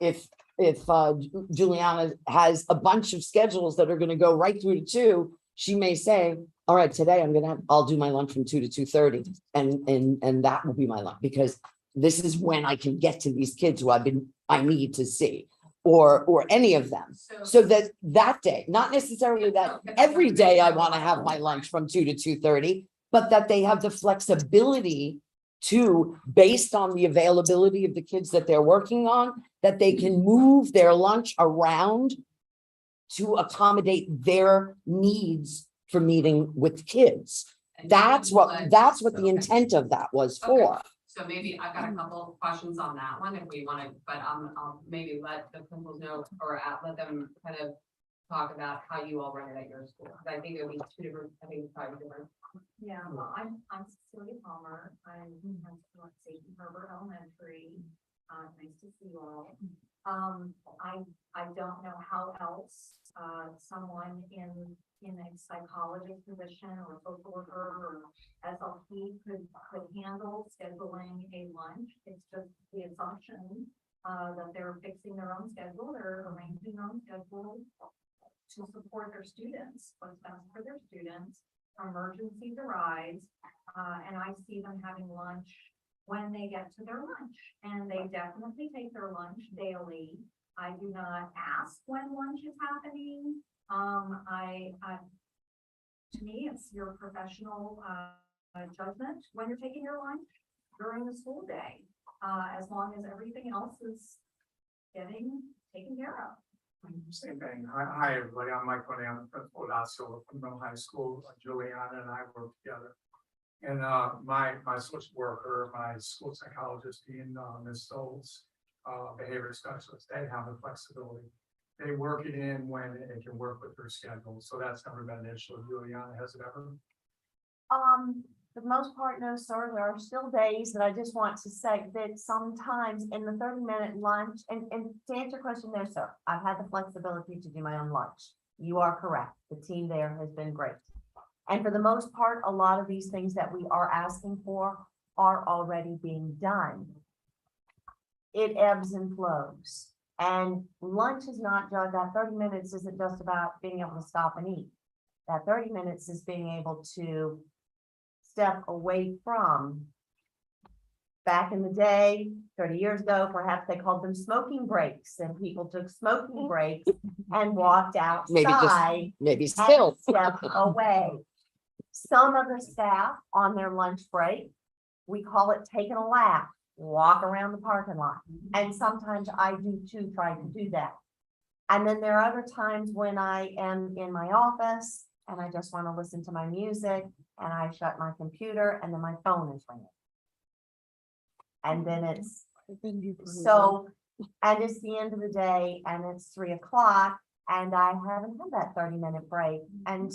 if Juliana has a bunch of schedules that are gonna go right through to 2, she may say, all right, today I'll do my lunch from 2 to 2:30, and that will be my lunch, because this is when I can get to these kids who I need to see, or any of them. So that day, not necessarily that every day I want to have my lunch from 2 to 2:30, but that they have the flexibility to, based on the availability of the kids that they're working on, that they can move their lunch around to accommodate their needs for meeting with kids. That's what the intent of that was for. So maybe I've got a couple of questions on that one if we want to, but I'll maybe let the principals know, or let them kind of talk about how you all run it at your school. Because I think it would be 2 different, I think it's probably different. Yeah, well, I'm Cecilia Palmer. I'm principal at St. Herbert Elementary. Nice to see you all. I don't know how else, someone in a psychologist position or social worker or SLP could handle scheduling a lunch. It's just the assumption, that they're fixing their own schedule, they're arranging their own schedule to support their students, what's best for their students. Emergencies arise, and I see them having lunch when they get to their lunch, and they definitely take their lunch daily. I do not ask when lunch is happening. To me, it's your professional judgment when you're taking your lunch during the school day, as long as everything else is getting taken care of. Same thing. Hi, everybody. I'm Mike Roney. I'm the principal at Osceola from Middle High School. Juliana and I work together. And my social worker, my school psychologist, being Ms. Stoles, behavior specialist, they have the flexibility. They work it in when it can work with their schedule, so that's never been an issue. Juliana, has it ever? For the most part, no, sir. There are still days that I just want to say that sometimes in the 30-minute lunch, and to answer your question there, sir, I've had the flexibility to do my own lunch. You are correct. The team there has been great. And for the most part, a lot of these things that we are asking for are already being done. It ebbs and flows. And lunch is not just, that 30 minutes isn't just about being able to stop and eat. That 30 minutes is being able to step away from, back in the day, 30 years ago, perhaps they called them smoking breaks, and people took smoking breaks and walked outside Maybe and still. stepped away. Some of the staff on their lunch break, we call it taking a lap, walk around the parking lot. And sometimes I do too, try to do that. And then there are other times when I am in my office and I just want to listen to my music and I shut my computer and then my phone is ringing. And then it's so, and it's the end of the day and it's 3 o'clock and I haven't had that 30-minute break. And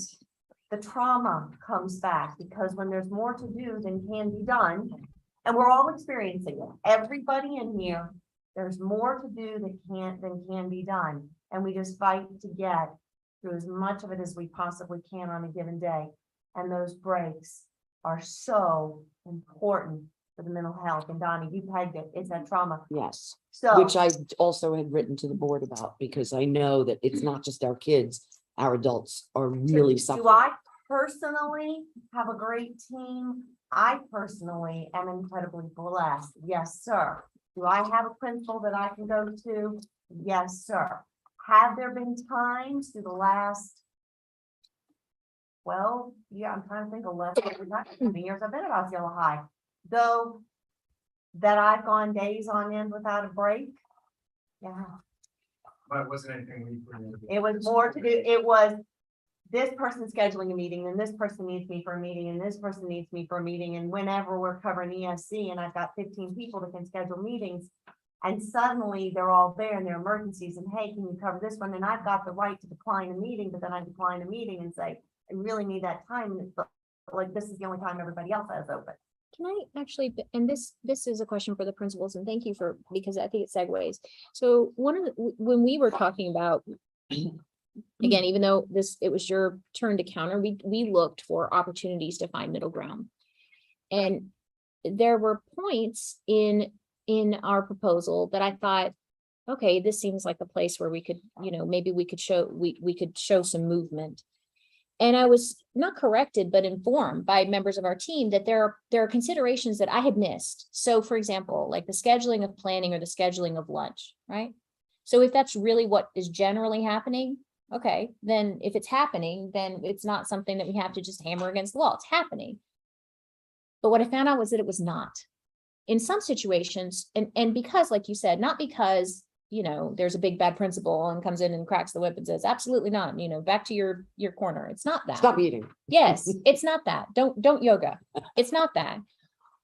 the trauma comes back because when there's more to do than can be done, and we're all experiencing it, everybody in here, there's more to do than can be done. And we just fight to get through as much of it as we possibly can on a given day. And those breaks are so important for the mental health. And Donnie, you've had it, it's that trauma. Yes, So, which I also had written to the board about, because I know that it's not just our kids, our adults are really do suffering. I personally have a great team? I personally am incredibly blessed. Yes, sir. Do I have a principal that I can go to? Yes, sir. Have there been times through the last, well, yeah, I'm trying to think of less years I've been at Osceola High, though, that I've gone days on end without a break? Yeah, But it wasn't anything we. it was more to do, it was this person scheduling a meeting, and this person needs me for a meeting, and this person needs me for a meeting, and whenever we're covering ESC, and I've got 15 people that can schedule meetings, and suddenly they're all there and they're emergencies, and hey, can you cover this one? And I've got the right to decline a meeting, but then I decline a meeting and say, I really need that time, and it's like, this is the only time everybody else has open. Can I actually, and this is a question for the principals, and thank you for, because I think it segues. So one of the, when we were talking about, again, even though it was your turn to counter, we looked for opportunities to find middle ground. And there were points in our proposal that I thought, okay, this seems like a place where we could, maybe we could show some movement. And I was not corrected, but informed by members of our team that there are considerations that I had missed. So for example, like the scheduling of planning or the scheduling of lunch, right? So if that's really what is generally happening, okay, then if it's happening, then it's not something that we have to just hammer against the wall. It's happening. But what I found out was that it was not. In some situations, and because, like you said, not because, there's a big bad principal and comes in and cracks the whip and says, absolutely not, back to your corner. It's not that. Stop eating. Yes, it's not that. Don't yoga. It's not that.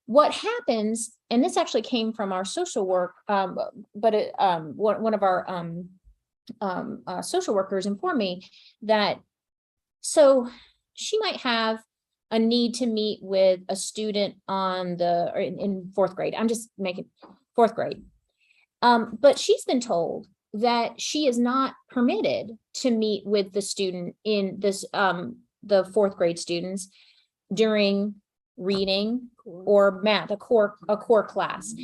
What happens, and this actually came from our social work, but one of our social workers informed me that, so she might have a need to meet with a student in 4th grade. I'm just making 4th grade. But she's been told that she is not permitted to meet with the student in this, the 4th grade students during reading or math, a core class.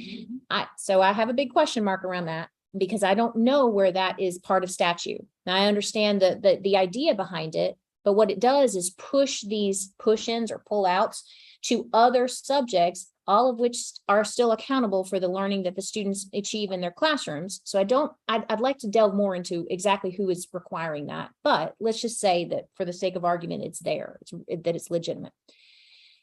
So I have a big question mark around that, because I don't know where that is part of statute. Now I understand the idea behind it, but what it does is push these push-ins or pull-outs to other subjects, all of which are still accountable for the learning that the students achieve in their classrooms. So I'd like to delve more into exactly who is requiring that, but let's just say that for the sake of argument, it's there, that it's legitimate.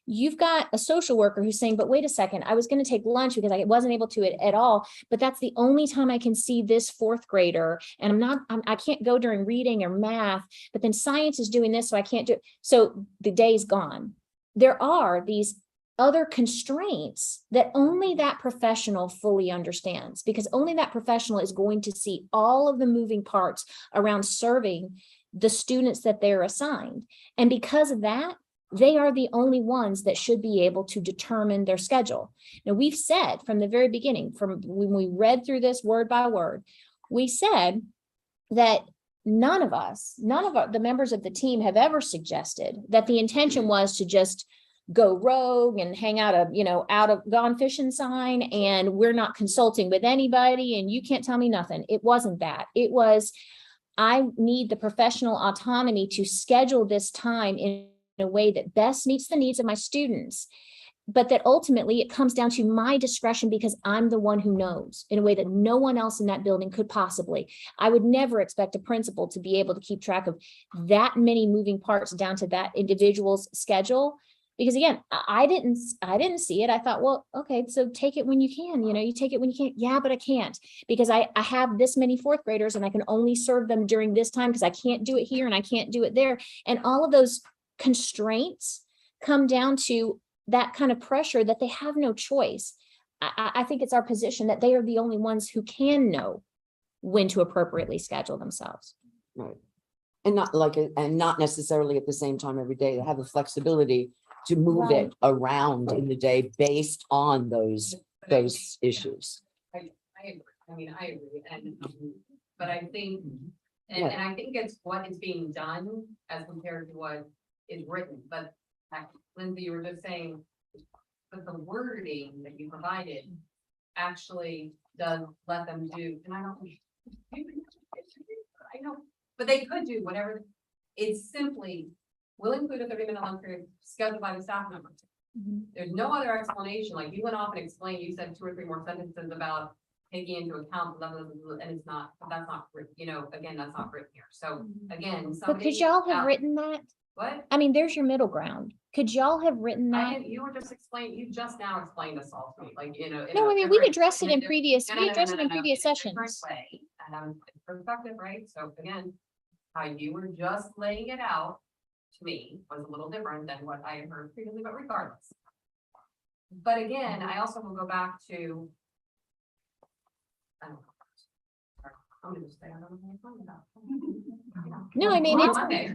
You've got a social worker who's saying, but wait a second, I was going to take lunch because I wasn't able to at all, but that's the only time I can see this 4th grader. And I can't go during reading or math, but then science is doing this, so I can't do it. So the day's gone. There are these other constraints that only that professional fully understands, because only that professional is going to see all of the moving parts around serving the students that they're assigned. And because of that, they are the only ones that should be able to determine their schedule. Now, we've said from the very beginning, from when we read through this word by word, we said that none of the members of the team have ever suggested that the intention was to just go rogue and hang out out of gone fishing sign, and we're not consulting with anybody and you can't tell me nothing. It wasn't that. It was, I need the professional autonomy to schedule this time in a way that best meets the needs of my students, but that ultimately it comes down to my discretion because I'm the one who knows in a way that no one else in that building could possibly. I would never expect a principal to be able to keep track of that many moving parts down to that individual's schedule. Because again, I didn't see it. I thought, well, okay, so take it when you can, you take it when you can't. Yeah, but I can't because I have this many fourth graders and I can only serve them during this time because I can't do it here and I can't do it there. And all of those constraints come down to that kind of pressure that they have no choice. I think it's our position that they are the only ones who can know when to appropriately schedule themselves. Right. And not necessarily at the same time every day. They have the flexibility to move Right. it around in the day based on those issues. I agree. I mean, I agree. And, but I think, and, Yeah. and I think it's what is being done as compared to what is written, but Lindsay, you were just saying, but the wording that you provided actually does let them do, and I know, but they could do whatever. It's simply, will include a 30-minute lunch period scheduled by the staff member. There's no other explanation, like you went off and explained, you said 2 or 3 more sentences about taking into account the level of, and it's not, that's not, again, that's not written here. So again, But could y'all have written that? What? I mean, there's your middle ground. Could y'all have written that? You were just explaining, you just now explained this all to me, like, in No, a I mean, we different- addressed it in a previous, no, we no, no, addressed no, it in no, previous in a different sessions. way, perspective, right? So again, how you were just laying it out to me was a little different than what I had heard previously, but regardless. But again, I also will go back to. I'm gonna just say, I don't know what I'm talking about. No, I mean, Okay.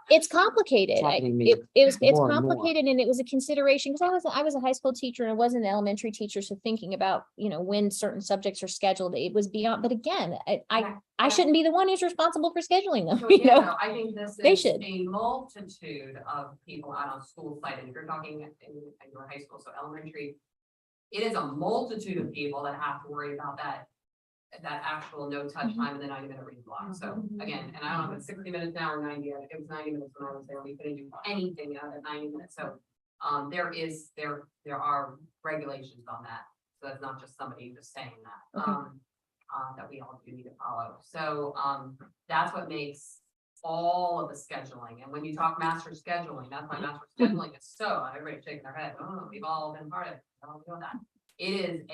it's complicated. Happening to me It's more and more. complicated and it was a consideration because I was a high school teacher and I wasn't an elementary teacher. So thinking about, when certain subjects are scheduled, it was beyond, but again, I shouldn't be the one who's responsible for scheduling them, So again, though, I think this They is should. a multitude of people out on school site, and if you're talking in your high school, so elementary. It is a multitude of people that have to worry about that actual no touch time and the 90-minute read block. So again, and I don't know if it's 60 minutes now or 90, it was 90 minutes when I was there, we couldn't do anything out at 90 minutes. So there are regulations on that. So that's not just somebody just saying that. Okay. That we all do need to follow. So that's what makes all of the scheduling. And when you talk master scheduling, that's why master scheduling is so, everybody's shaking their head. Oh, we've all been part of it. Don't do that. It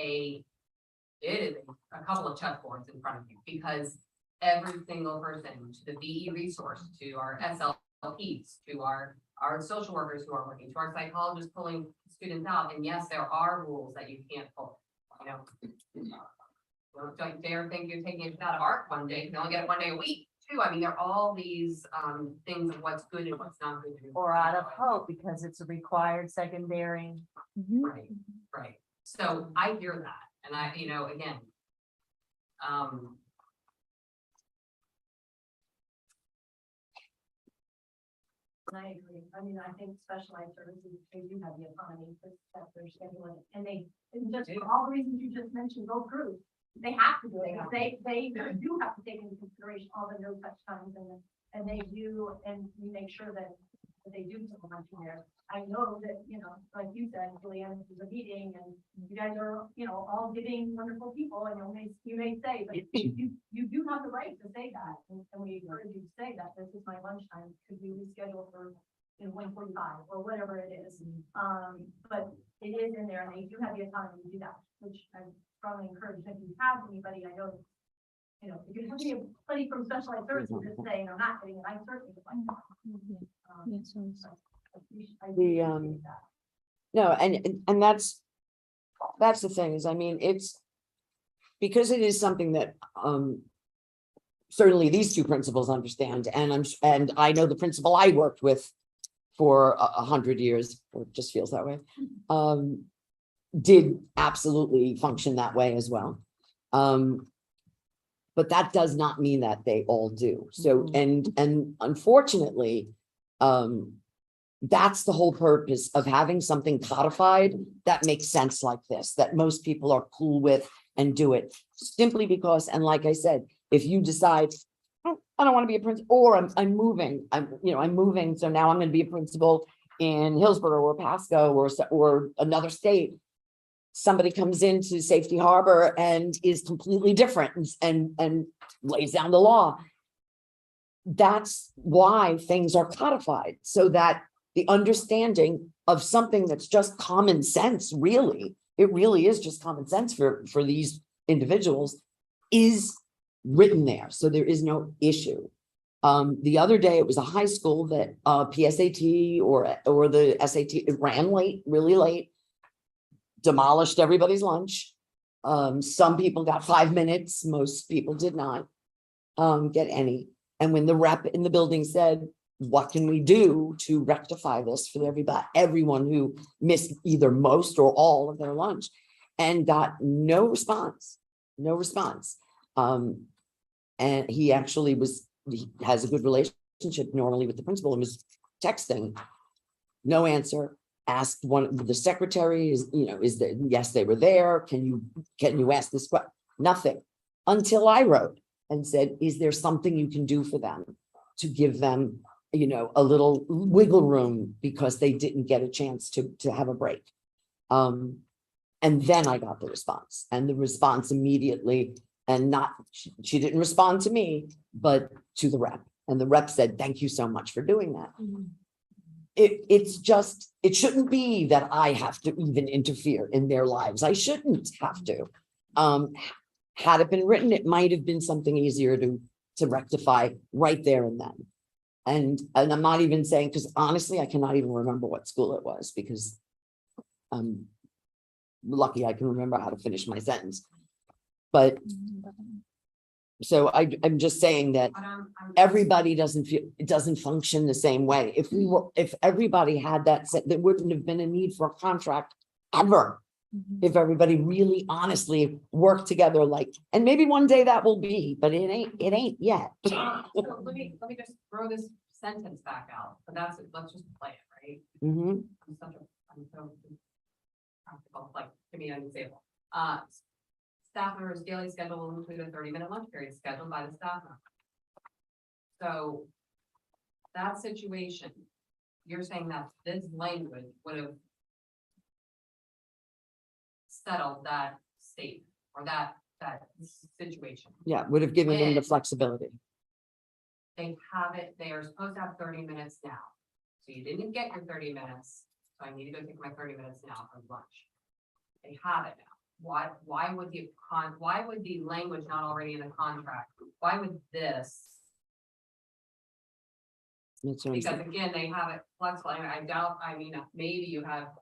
is a couple of chessboards in front of you because every single person, to the VE resource, to our SLPs, to our social workers who are working, to our psychologists pulling students out. And yes, there are rules that you can't pull, don't dare think you're taking it out of art one day. You can only get it one day a week too. I mean, there are all these things of what's good and what's not good. Or out of hope because it's a required secondary. Right. So I hear that. And I, again. I agree. I mean, I think specialized services, they do have the autonomy to set their scheduling, and just for all the reasons you just mentioned, go through. They have to do it. They do have to take into consideration all the no touch times and they do, and we make sure that they do supplement there. I know that, like you said, Julianne, this is a meeting and you guys are, all giving wonderful people and you may say, but you do have the right to say that. And we encourage you to say that this is my lunchtime. Could we reschedule for 1:45 or whatever it is? But it is in there and they do have the autonomy to do that, which I strongly encourage. If you have anybody, I know, if you have anybody from specialized services that's saying, I'm not getting it, I certainly would like that. I appreciate that. No, and that's the thing is, I mean, it's because it is something that certainly these two principals understand, and I know the principal I worked with for 100 years, or it just feels that way, did absolutely function that way as well. But that does not mean that they all do. So, and unfortunately, that's the whole purpose of having something codified that makes sense like this, that most people are cool with and do it simply because, and like I said, if you decide, "Oh, I don't want to be a principal, or I'm moving, I'm moving, so now I'm going to be a principal in Hillsborough or Pasco or another state." Somebody comes into Safety Harbor and is completely different and lays down the law. That's why things are codified, so that the understanding of something that's just common sense, really, it really is just common sense for these individuals, is written there, so there is no issue. The other day, it was a high school that PSAT or the SAT, it ran late, really late, demolished everybody's lunch. Some people got 5 minutes, most people did not get any. And when the rep in the building said, "What can we do to rectify this for everyone who missed either most or all of their lunch," and got no response. And he actually he has a good relationship normally with the principal and was texting, no answer. Asked one of the secretaries, is that, yes, they were there. Can you ask this question? Nothing, until I wrote and said, "Is there something you can do for them to give them, a little wiggle room because they didn't get a chance to have a break?" And then I got the response, and the response immediately, and she didn't respond to me, but to the rep. And the rep said, "Thank you so much for doing that." It shouldn't be that I have to even interfere in their lives. I shouldn't have to. Had it been written, it might have been something easier to rectify right there and then. And I'm not even saying, because honestly, I cannot even remember what school it was, because I'm lucky I can remember how to finish my sentence. But so I'm just saying that everybody it doesn't function the same way. If everybody had that set, there wouldn't have been a need for a contract ever. If everybody really honestly worked together, and maybe one day that will be, but it ain't yet. So let me just throw this sentence back out, but let's just play it, right? Mhm. I'm so practical, give me an example. Staff members' daily schedule will include a 30-minute lunch period scheduled by the staff member. So that situation, you're saying that this language would have settled that state or that situation. Yeah, would have given them the And flexibility. they are supposed to have 30 minutes now. So you didn't get your 30 minutes. So I need to go take my 30 minutes now for lunch. They have it now. Why would the language not already in the contract? Why would this? That's what I'm Because saying. again, they have it flexible. I doubt, maybe you have,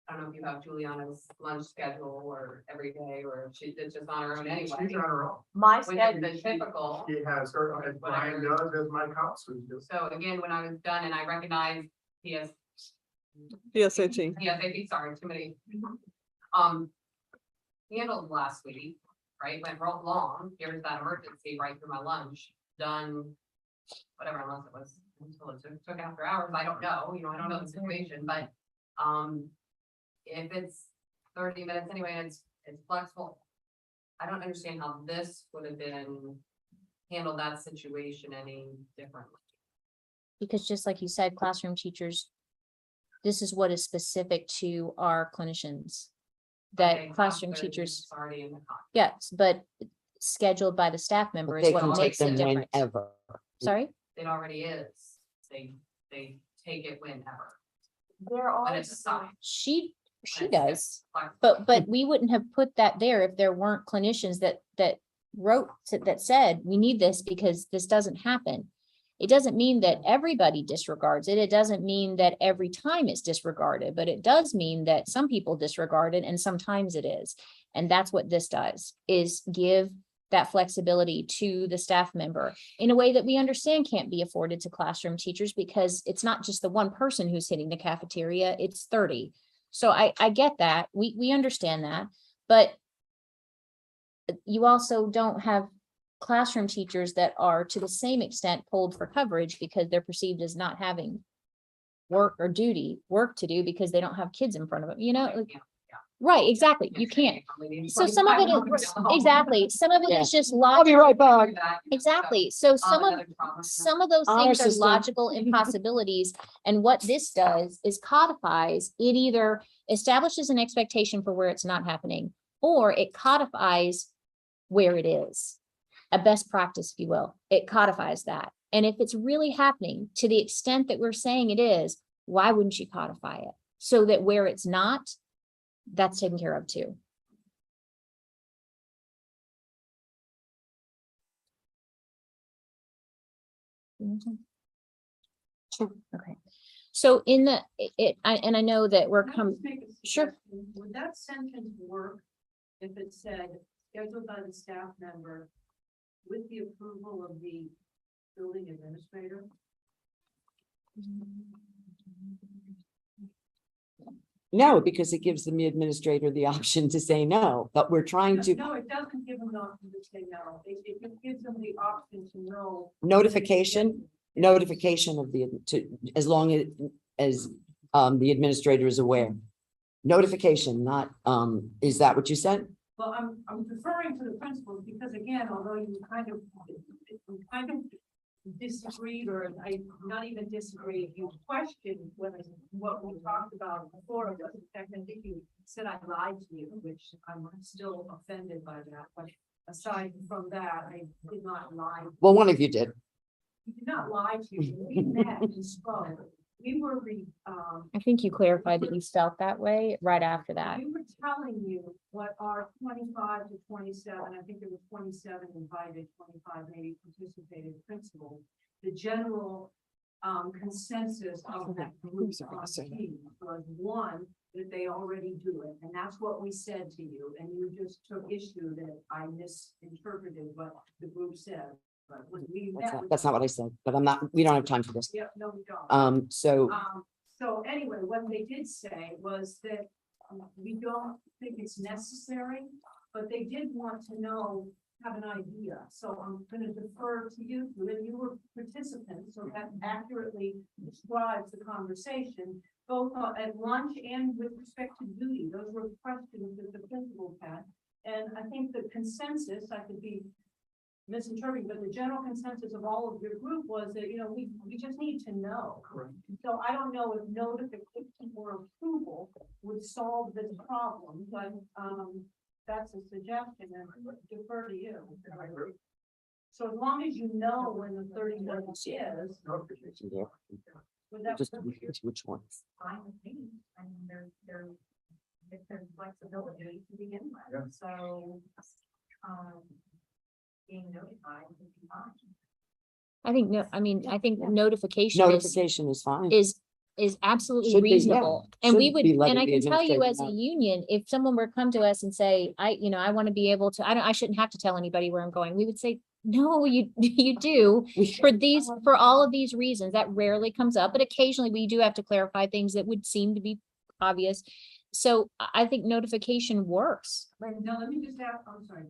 I don't know if you have Juliana's lunch schedule or every day, or she's just on her own anyway. She's on her own. My Which schedule, is the typical. She has her, as Brian does, as my counsel does. So again, when I was done and I recognized PSAT, sorry, too many. Handled last week, right? Went real long. Here's that emergency right through my lunch, done, whatever, unless it was until it took after hours. I don't know, I don't know the situation, but if it's 30 minutes anyway, it's flexible. I don't understand how this would have been handled that situation any differently. Because just like you said, classroom teachers, this is what is specific to our clinicians. That classroom teachers, Already in the contract. yes, but scheduled by the staff member But is they what can take makes it them different. whenever. Sorry? It already is. They take it whenever. they're all. But it's assigned. She When it's does, flexible. but we wouldn't have put that there if there weren't clinicians that said, we need this because this doesn't happen. It doesn't mean that everybody disregards it. It doesn't mean that every time it's disregarded, but it does mean that some people disregard it and sometimes it is. And that's what this does, is give that flexibility to the staff member in a way that we understand can't be afforded to classroom teachers, because it's not just the one person who's hitting the cafeteria, it's 30. So I get that. We understand that, but you also don't have classroom teachers that are to the same extent pulled for coverage because they're perceived as not having work to do because they don't have kids in front of them, like, right, exactly. You can't. So some of it is, exactly, some of it is just I'll be logical. right back. Exactly. So some of those Honor things are system. logical impossibilities. And what this does is codifies, it either establishes an expectation for where it's not happening, or it codifies where it is. A best practice, if you will. It codifies that. And if it's really happening to the extent that we're saying it is, why wouldn't you codify it? So that where it's not, that's taken care of too. Sure. Okay. So in the, and I know that we're Can I coming, just make a sure. suggestion? Would that sentence work if it said scheduled by the staff member with the approval of the building administrator? No, because it gives the administrator the option to say no, but we're trying to No, it doesn't give them the option to say no. It just gives them the option to know. notification of as long as the administrator is aware. Notification, not, is that what you said? Well, I'm deferring to the principals because again, although you kind of disagreed, or I not even disagreed, you questioned what we talked about before. In fact, I think you said I lied to you, which I'm still offended by that. But aside from that, I did not lie. Well, one of you did. You did not lie to you. We met and spoke. We were I think you clarified that you felt that way right after that. we were telling you what our 25 to 27, I think there was 27 invited, 25 maybe participated principals. The general consensus of that group team was one, that they already do it. And that's what we said to you. And you just took issue that I misinterpreted what the group said. But when we met with That's not what I said, but we don't have time for this. yeah, no, we don't. So Anyway, what they did say was that we don't think it's necessary, but they did want to know, have an idea. So I'm gonna defer to you, when you were participants, so that accurately describes the conversation, both at lunch and with respect to duty. Those were questions that the principal had. And I think the consensus, I could be misinterpreting, but the general consensus of all of your group was that, we just need to know. Correct. So I don't know if notification or approval would solve this problem, but, that's a suggestion and I defer to you. So as long as you know when the 30 days is, notification there. would that? Just which ones? Fine with me. I mean, if there's flexibility to begin Yeah. with, so, being notified would be fine. I think notification Notification is fine. is absolutely Should be, yeah. reasonable. And we Should would, be and letting I the can tell you administrator as a know. union, if someone were to come to us and say, I want to be able to, I shouldn't have to tell anybody where I'm going, we would say, no, you do. For all of these reasons. That rarely comes up, but occasionally we do have to clarify things that would seem to be obvious. So I think notification works. No, let me just ask, I'm sorry.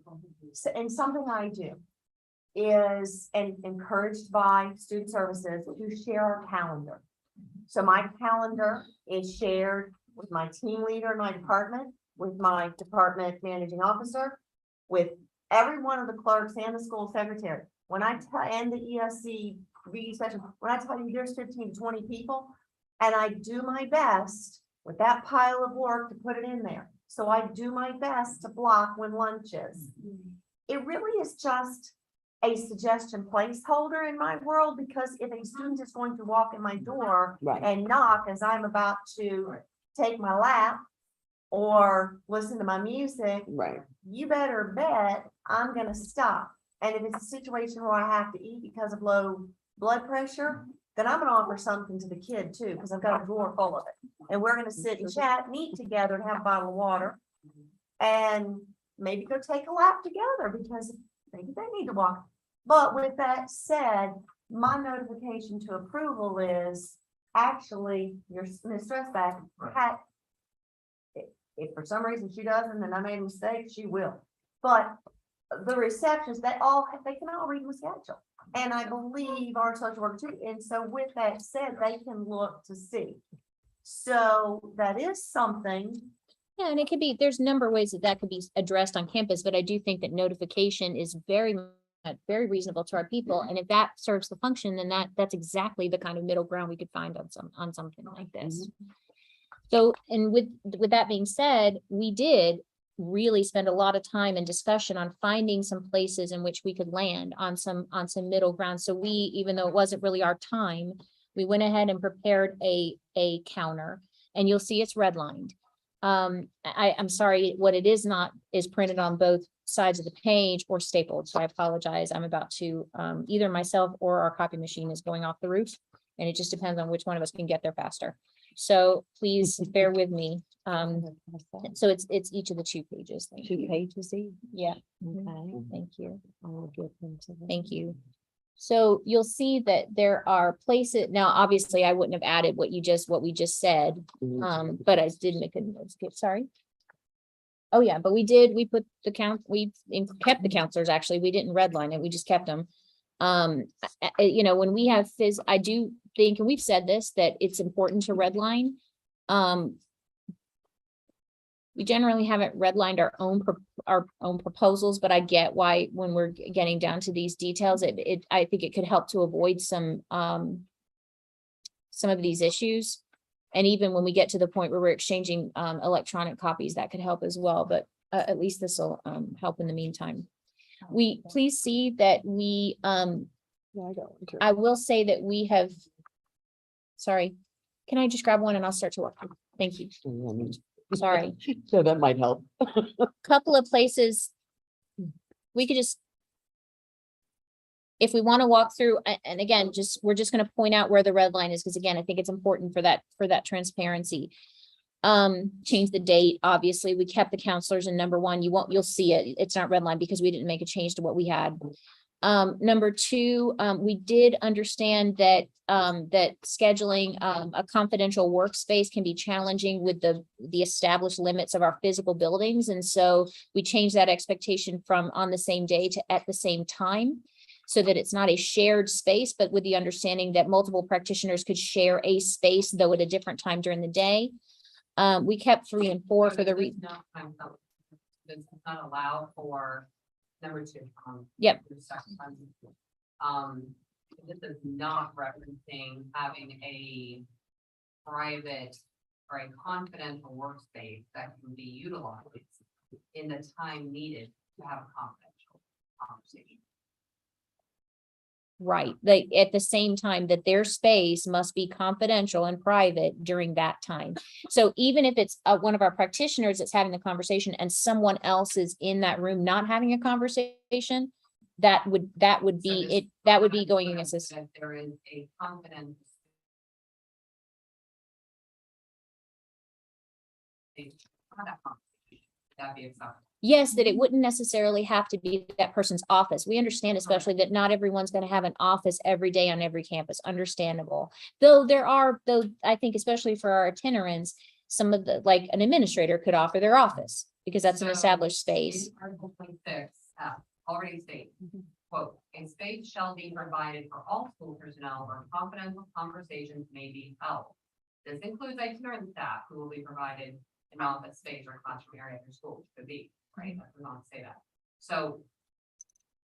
And something I do is, and encouraged by student services, to share our calendar. So my calendar is shared with my team leader in my department, with my department managing officer, with every one of the clerks and the school secretary. When I tell, and the ESC reading session, when I tell you there's 15 to 20 people, and I do my best with that pile of work to put it in there. So I do my best to block when lunch is. It really is just a suggestion placeholder in my world, because if a student is going to walk in my door Right. and knock as I'm about to take my lap or listen to my music, Right. you better bet I'm gonna stop. And if it's a situation where I have to eat because of low blood pressure, then I'm gonna offer something to the kid too, because I've got a drawer full of it. And we're gonna sit and chat and eat together and have a bottle of water. And maybe go take a lap together because maybe they need to walk. But with that said, my notification to approval is actually your Ms. Stressback had. If for some reason she doesn't, and I made a mistake, she will. But the receptions, they can all read the schedule. And I believe our social worker too. And so with that said, they can look to see. So that is something. Yeah, and it could be, there's a number of ways that that could be addressed on campus, but I do think that notification is very reasonable to our people. And if that serves the function, then that's exactly the kind of middle ground we could find on something like this. So, and with that being said, we did really spend a lot of time and discussion on finding some places in which we could land on some middle ground. So we, even though it wasn't really our time, we went ahead and prepared a counter, and you'll see it's redlined. I'm sorry, what it is not is printed on both sides of the page or stapled. So I apologize. I'm about to, either myself or our copy machine is going off the roof, and it just depends on which one of us can get there faster. So please bear with me. So it's each of the 2 pages. Thank you. 2 pages each. Yeah. Okay. Thank you. I'll give them to them. Thank you. So you'll see that there are places, now obviously I wouldn't have added what we just said, but I did make a note, sorry. Oh yeah, but we put the kept the counselors, actually, we didn't redline it, we just kept them. You know, when we have I do think, and we've said this, that it's important to redline. We generally haven't redlined our own proposals, but I get why when we're getting down to these details, I think it could help to avoid some of these issues. And even when we get to the point where we're exchanging electronic copies, that could help as well. But at least this will help in the meantime. Please see that we Yeah, I got one too. I will say that we have, sorry, can I just grab one and I'll start to work? Thank you. Sorry. So that might help. Couple of places we could just, if we want to walk through, and again, we're just going to point out where the red line is, because again, I think it's important for that transparency. Change the date. Obviously, we kept the counselors in number 1. You'll see it. It's not red line because we didn't make a change to what we had. Number 2, we did understand that that scheduling a confidential workspace can be challenging with the established limits of our physical buildings. And so we changed that expectation from on the same day to at the same time, so that it's not a shared space, but with the understanding that multiple practitioners could share a space, though at a different time during the day. We kept 3 and 4 for the reason. Does not allow for number 2. Yep. This is not referencing having a private or a confidential workspace that can be utilized in the time needed to have a confidential conversation. Right, like at the same time that their space must be confidential and private during that time. So even if it's one of our practitioners that's having the conversation and someone else is in that room not having a conversation, that would be it. That would be going against this. That there is a confidence. That'd be acceptable. Yes, that it wouldn't necessarily have to be that person's office. We understand especially that not everyone's going to have an office every day on every campus, understandable. Though I think especially for our itinerants, some of the, like an administrator could offer their office because that's an established space. In Article 26, already states, quote, a space shall be provided for all school personnel where confidential conversations may be held. This includes itinerant staff who will be provided an office space or classroom area for school could be, right? That does not say that. So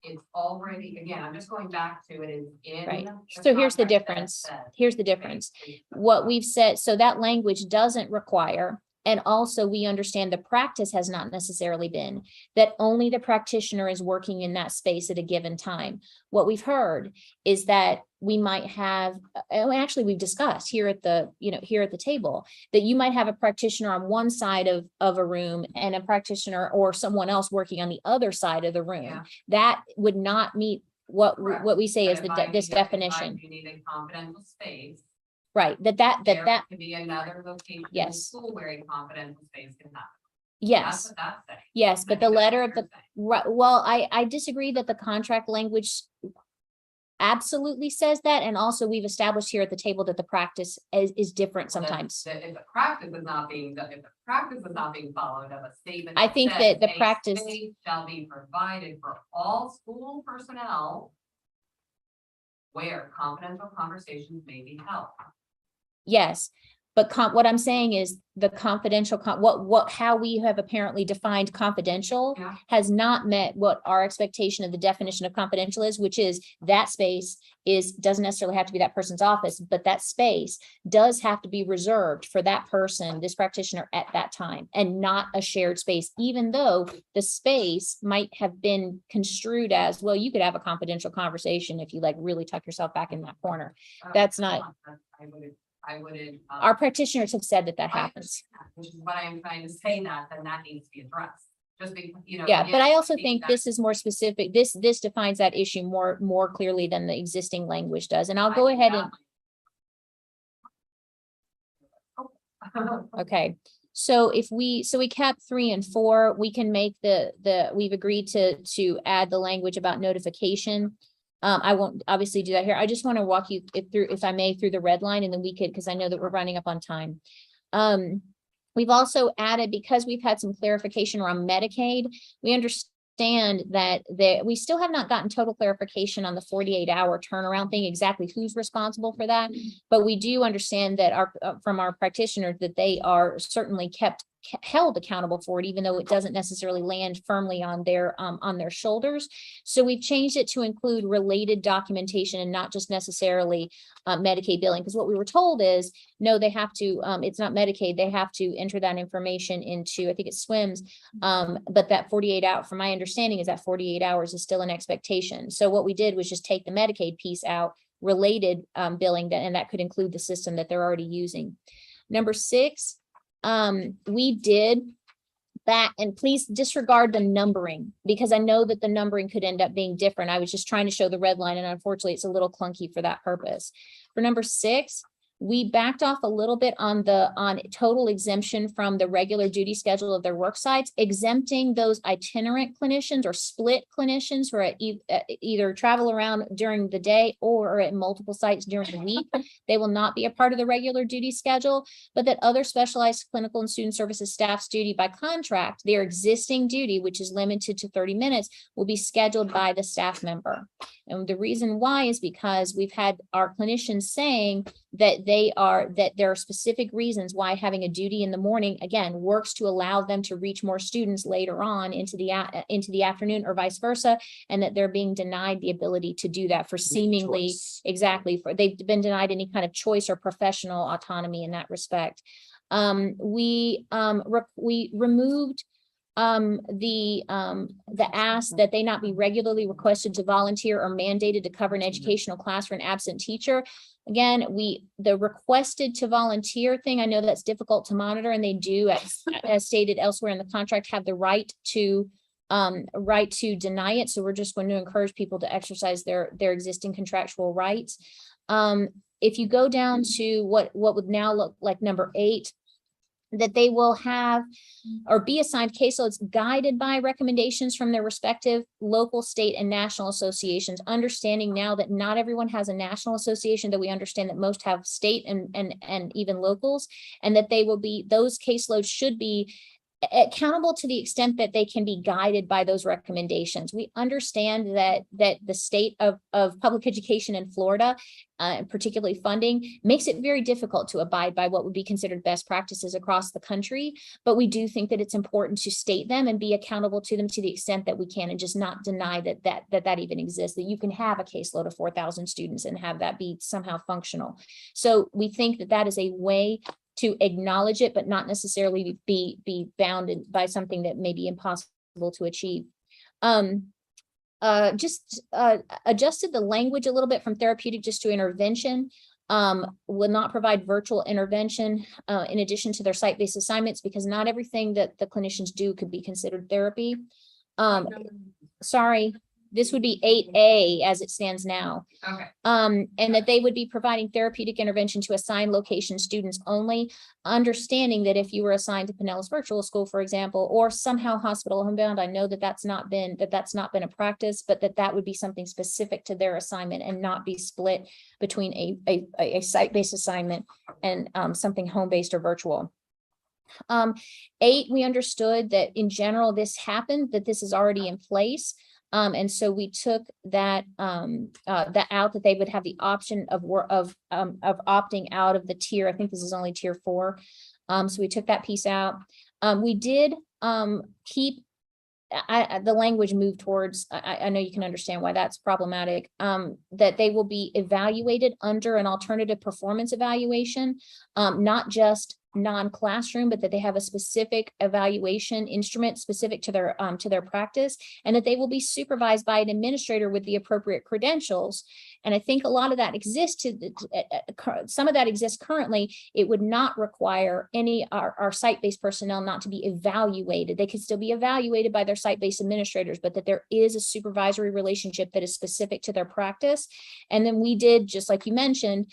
it's already, again, I'm just going back to it is in. Right. the So here's the contract that difference. says Here's the difference. space. What we've said, so that language doesn't require, and also we understand the practice has not necessarily been that only the practitioner is working in that space at a given time. What we've heard is that we might have, actually we've discussed here at the, here at the table, that you might have a practitioner on one side of a room and a practitioner or someone else working on the other side of the room. Yeah. That would not meet what Correct. we say is But the if I this need a- if definition, You need a confidential space. right? That There could be another location. in the Yes. School where a confidential space can happen. That's yes, what that's saying. yes, but I the think that's letter what of the you're saying. right, well, I disagree that the contract language absolutely says that, and also we've established here at the table that the practice is different Well, then, sometimes. If the practice is not being done, if the practice is not being followed of a statement. I think says that the a practice- space shall be provided for all school personnel. Where confidential conversations may be held. Yes, but what I'm saying is the confidential, how we have apparently defined confidential Yeah. has not met what our expectation of the definition of confidential is, which is that space doesn't necessarily have to be that person's office, but that space does have to be reserved for that person, this practitioner at that time, and not a shared space, even though the space might have been construed as, well, you could have a confidential conversation if you like really tuck yourself back in that corner. That's not- I wouldn't. Our practitioners have said that I happens. understand that, which is what I am trying to say, that then that needs to be addressed, just because, you know. Yeah, but I also again, think that- this is more specific. This defines that issue more clearly than the existing language does. And I'll go I- ahead and, okay. So we kept 3 and 4, we can make we've agreed to add the language about notification. I won't obviously do that here. I just want to walk you through, if I may, through the red line, and then we could, because I know that we're running up on time. We've also added, because we've had some clarification around Medicaid, we understand that we still have not gotten total clarification on the 48-hour turnaround thing, exactly who's responsible for that. But we do understand that from our practitioners that they are certainly held accountable for it, even though it doesn't necessarily land firmly on their shoulders. So we've changed it to include related documentation and not just necessarily Medicaid billing, because what we were told is, no, they have to, it's not Medicaid, they have to enter that information into, I think it swims. But that 48 out, from my understanding, is that 48 hours is still an expectation. So what we did was just take the Medicaid piece out, related billing, and that could include the system that they're already using. Number 6, we did that, and please disregard the numbering, because I know that the numbering could end up being different. I was just trying to show the red line, and unfortunately it's a little clunky for that purpose. For number 6, we backed off a little bit on total exemption from the regular duty schedule of their work sites, exempting those itinerant clinicians or split clinicians who are either travel around during the day or at multiple sites during the week. They will not be a part of the regular duty schedule, but that other specialized clinical and student services staff's duty by contract, their existing duty, which is limited to 30 minutes, will be scheduled by the staff member. And the reason why is because we've had our clinicians saying that there are specific reasons why having a duty in the morning, again, works to allow them to reach more students later on into the afternoon or vice versa, and that they're being denied the ability to do that for seemingly, exactly, they've been denied any kind of choice or professional autonomy in that respect. We removed the ask that they not be regularly requested to volunteer or mandated to cover an educational class for an absent teacher. Again, the requested to volunteer thing, I know that's difficult to monitor, and they do, as stated elsewhere in the contract, have the right to deny it. So we're just going to encourage people to exercise their existing contractual rights. If you go down to what would now look like number 8, that they will have or be assigned caseloads guided by recommendations from their respective local, state, and national associations, understanding now that not everyone has a national association, that we understand that most have state and even locals, and that those caseloads should be accountable to the extent that they can be guided by those recommendations. We understand that the state of public education in Florida, particularly funding, makes it very difficult to abide by what would be considered best practices across the country. But we do think that it's important to state them and be accountable to them to the extent that we can, and just not deny that even exists, that you can have a caseload of 4,000 students and have that be somehow functional. So we think that is a way to acknowledge it, but not necessarily be bounded by something that may be impossible to achieve. Adjusted the language a little bit from therapeutic just to intervention. Will not provide virtual intervention in addition to their site-based assignments, because not everything that the clinicians do could be considered therapy. Sorry, This would be 8A as it stands now. Okay, And that they would be providing therapeutic intervention to assigned location students only, understanding that if you were assigned to Pinellas Virtual School, for example, or somehow hospital homebound, I know that that's not been a practice, but that would be something specific to their assignment and not be split between a site-based assignment and something home-based or virtual. 8, we understood that in general, this happened, that this is already in place. And so we took that out, that they would have the option of opting out of the tier. I think this is only tier 4. So we took that piece out. We did keep the language moved towards, I know you can understand why that's problematic, that they will be evaluated under an alternative performance evaluation, not just non-classroom, but that they have a specific evaluation instrument specific to their practice, and that they will be supervised by an administrator with the appropriate credentials. And I think a lot of that exists some of that exists currently. It would not require any our site-based personnel not to be evaluated. They could still be evaluated by their site-based administrators, but that there is a supervisory relationship that is specific to their practice. And then we did, just like you mentioned,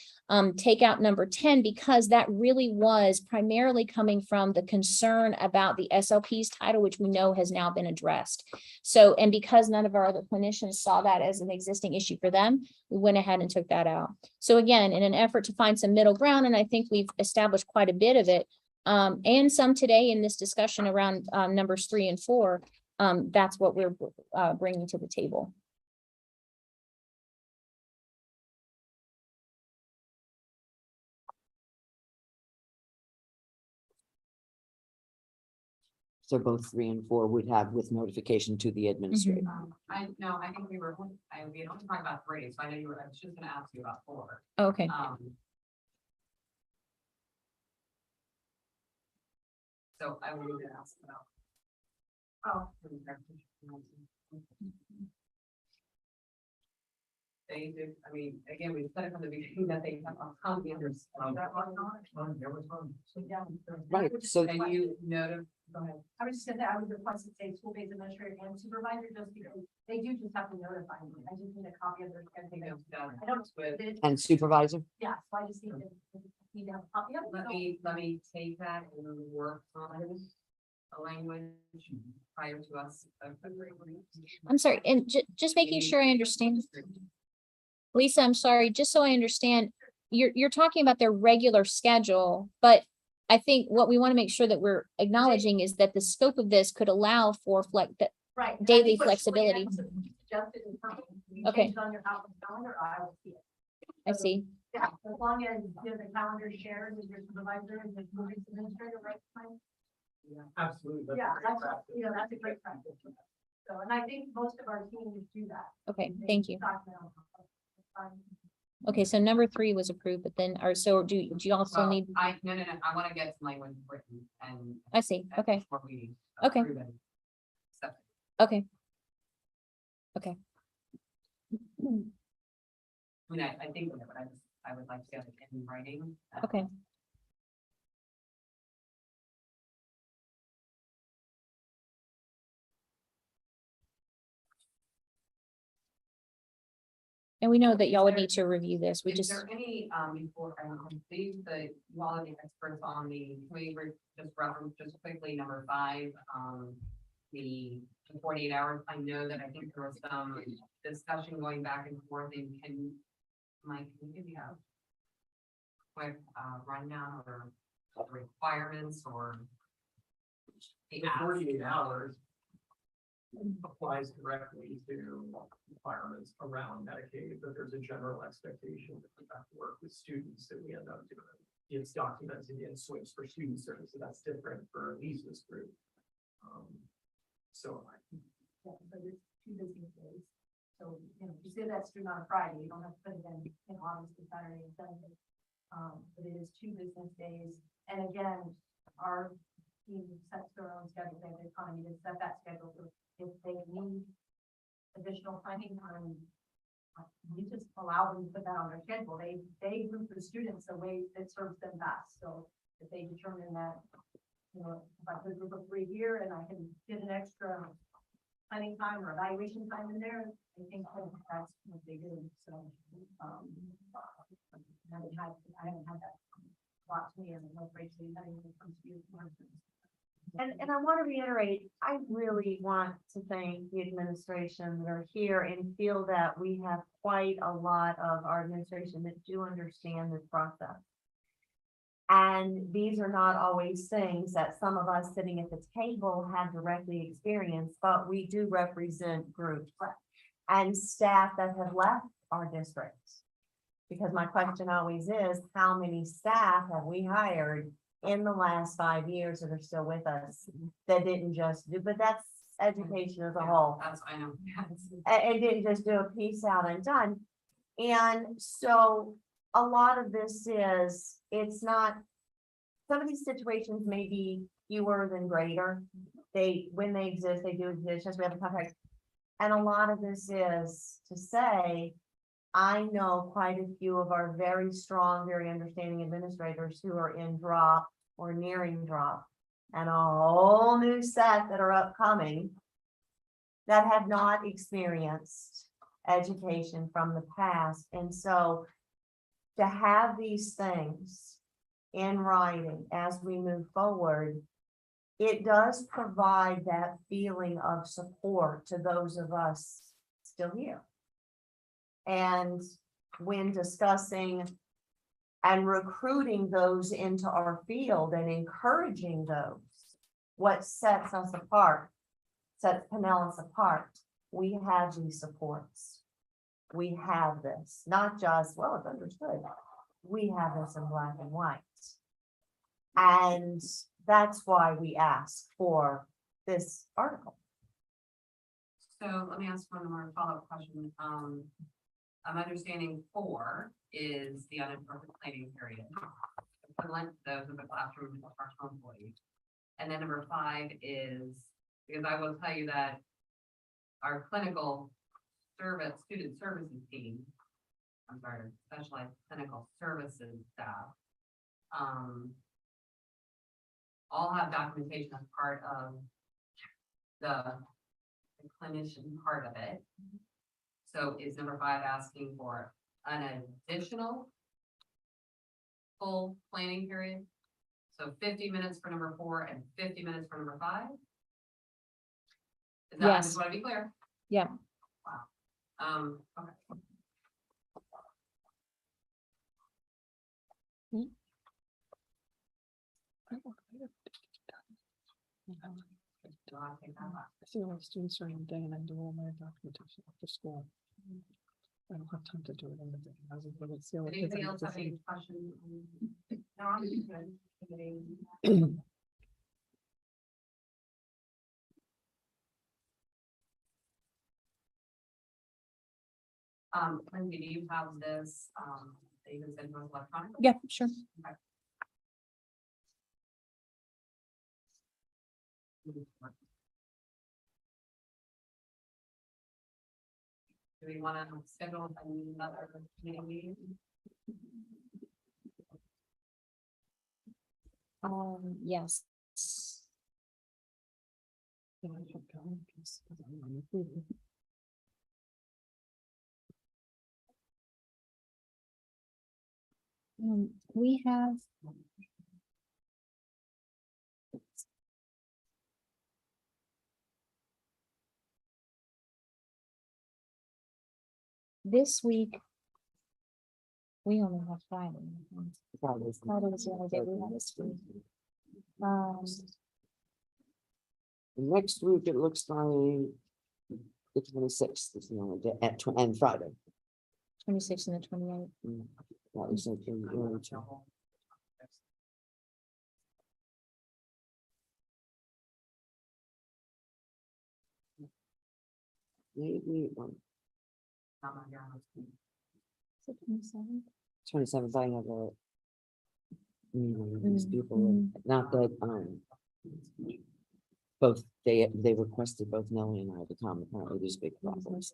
take out number 10, because that really was primarily coming from the concern about the SLP's title, which we know has now been addressed. So, and because none of our other clinicians saw that as an existing issue for them, we went ahead and took that out. So again, in an effort to find some middle ground, and I think we've established quite a bit of it, and some today in this discussion around numbers 3 and 4, that's what we're bringing to the table. So both 3 and 4 would have with notification to the administrator. I think we had only talked about 3, so I know I was just gonna ask you about 4. Okay. So I wanted to ask about. They do, I mean, again, we said it from the beginning that they have a common understanding. Right, so And you noted, go ahead. I was just gonna, I would request to say school-based administrator and supervisor, just because they do just have to notify me. I just need a copy of their. Everything else done. I don't, With- but and supervisor, yeah, so I just need to have a copy of it. Let me take that and work on the language prior to us. I'm sorry, and just making sure I understand. Lisa, I'm sorry, just so I understand, you're talking about their regular schedule, but I think what we want to make sure that we're acknowledging is that the scope of this could allow for Right. and I daily think what flexibility. Suggested in front of you, Okay. change on your Outlook calendar, I will see it. I see. Yeah, as long as you have the calendar shared with your supervisor and the school-based administrator, right? Mike? Absolutely. Yeah, that's a great practice. So, and I think most of our teams do that. Okay, They thank you. document all that. Okay, so number 3 was approved, but then, so do you also Well, need, no, I want to get some language written and. I see, okay, before we Okay. approve it. So, okay. Okay. I mean, I think, but I would like to get it in writing. Okay. And we know that y'all would need to review this. We Is just, there any, before I complete the quality experts on the, we were just reference just quickly, number 5, the 48 hours. I know that I think there was some discussion going back and forth, and Mike, can you give me a quick, rundown or requirements or the ask? 48 hours applies directly to requirements around Medicaid, but there's a general expectation that we have to work with students that we end up doing. It's documented in SWIFT for student service, so that's different for Lisa's group. So Yeah, but it's 2 business days. So, if you say that's due on a Friday, you don't have to put it in August to Saturday and Sunday. But it is 2 business days. And again, our team sets their own schedule, they have the economy to set that schedule. So if they need additional planning time, we just allow them to put that on their schedule. They group the students the way that serves them best. So if they determine that, if I put a group of 3 here and I can get an extra planning time or evaluation time in there. I think that's what they do, so, I haven't had that brought to me, and I'm afraid to that even comes to you. And I want to reiterate, I really want to thank the administration that are here and feel that we have quite a lot of our administration that do understand this process. And these are not always things that some of us sitting at the table have directly experienced, but we do represent groups and staff that have left our districts. Because my question always is, how many staff have we hired in the last 5 years that are still with us that didn't just do, but that's education as a whole. That's, I know. And didn't just do a piece out and done. And so a lot of this is, it's not, some of these situations may be fewer than greater. When they exist, they do exist, just we have a contract. And a lot of this is to say, I know quite a few of our very strong, very understanding administrators who are in drop or nearing drop, and a whole new set that are upcoming that have not experienced education from the past. And so to have these things in writing as we move forward, it does provide that feeling of support to those of us still here. And when discussing and recruiting those into our field and encouraging those, what sets us apart, sets Pinellas apart, we have these supports. We have this, not just, well, it's understood. We have this in black and white. And that's why we ask for this article. So let me ask one more follow-up question. I'm understanding 4 is the uninterrupted planning period. Equivalent to those of the classroom instructional employees. And then number 5 is, because I will tell you that our clinical student services team, I'm sorry, specialized clinical services staff, all have documentation as part of the clinician part of it. So is number 5 asking for an additional full planning period? So 50 minutes for number 4 and 50 minutes for number 5? Is that, I Yes. just want to be clear? Yeah. Wow. Okay. So I'll take that back. I see all the students during the day and I do all my documentation after school. I don't have time to do it in the day. I was able to see all the kids Anybody I else have have to any see. questions? No, I'm good. Lindsay, do you have this, that you can send to us electronically? Yeah, sure. Do we want to schedule another meeting? Yes. Yeah, I should go in case- 'cause I'm on the food. We have. This week. We only have Friday. Fridays. Friday was the only day we had this week. Next week, it looks like the 26th is the only day, and Friday. 26th and the 28th. That was like in early July. Maybe Not on your own. Is it 27th? 27th, I have a meeting with these Mm, people, not that, both, they requested both Nellie and I to come, apparently there's big problems.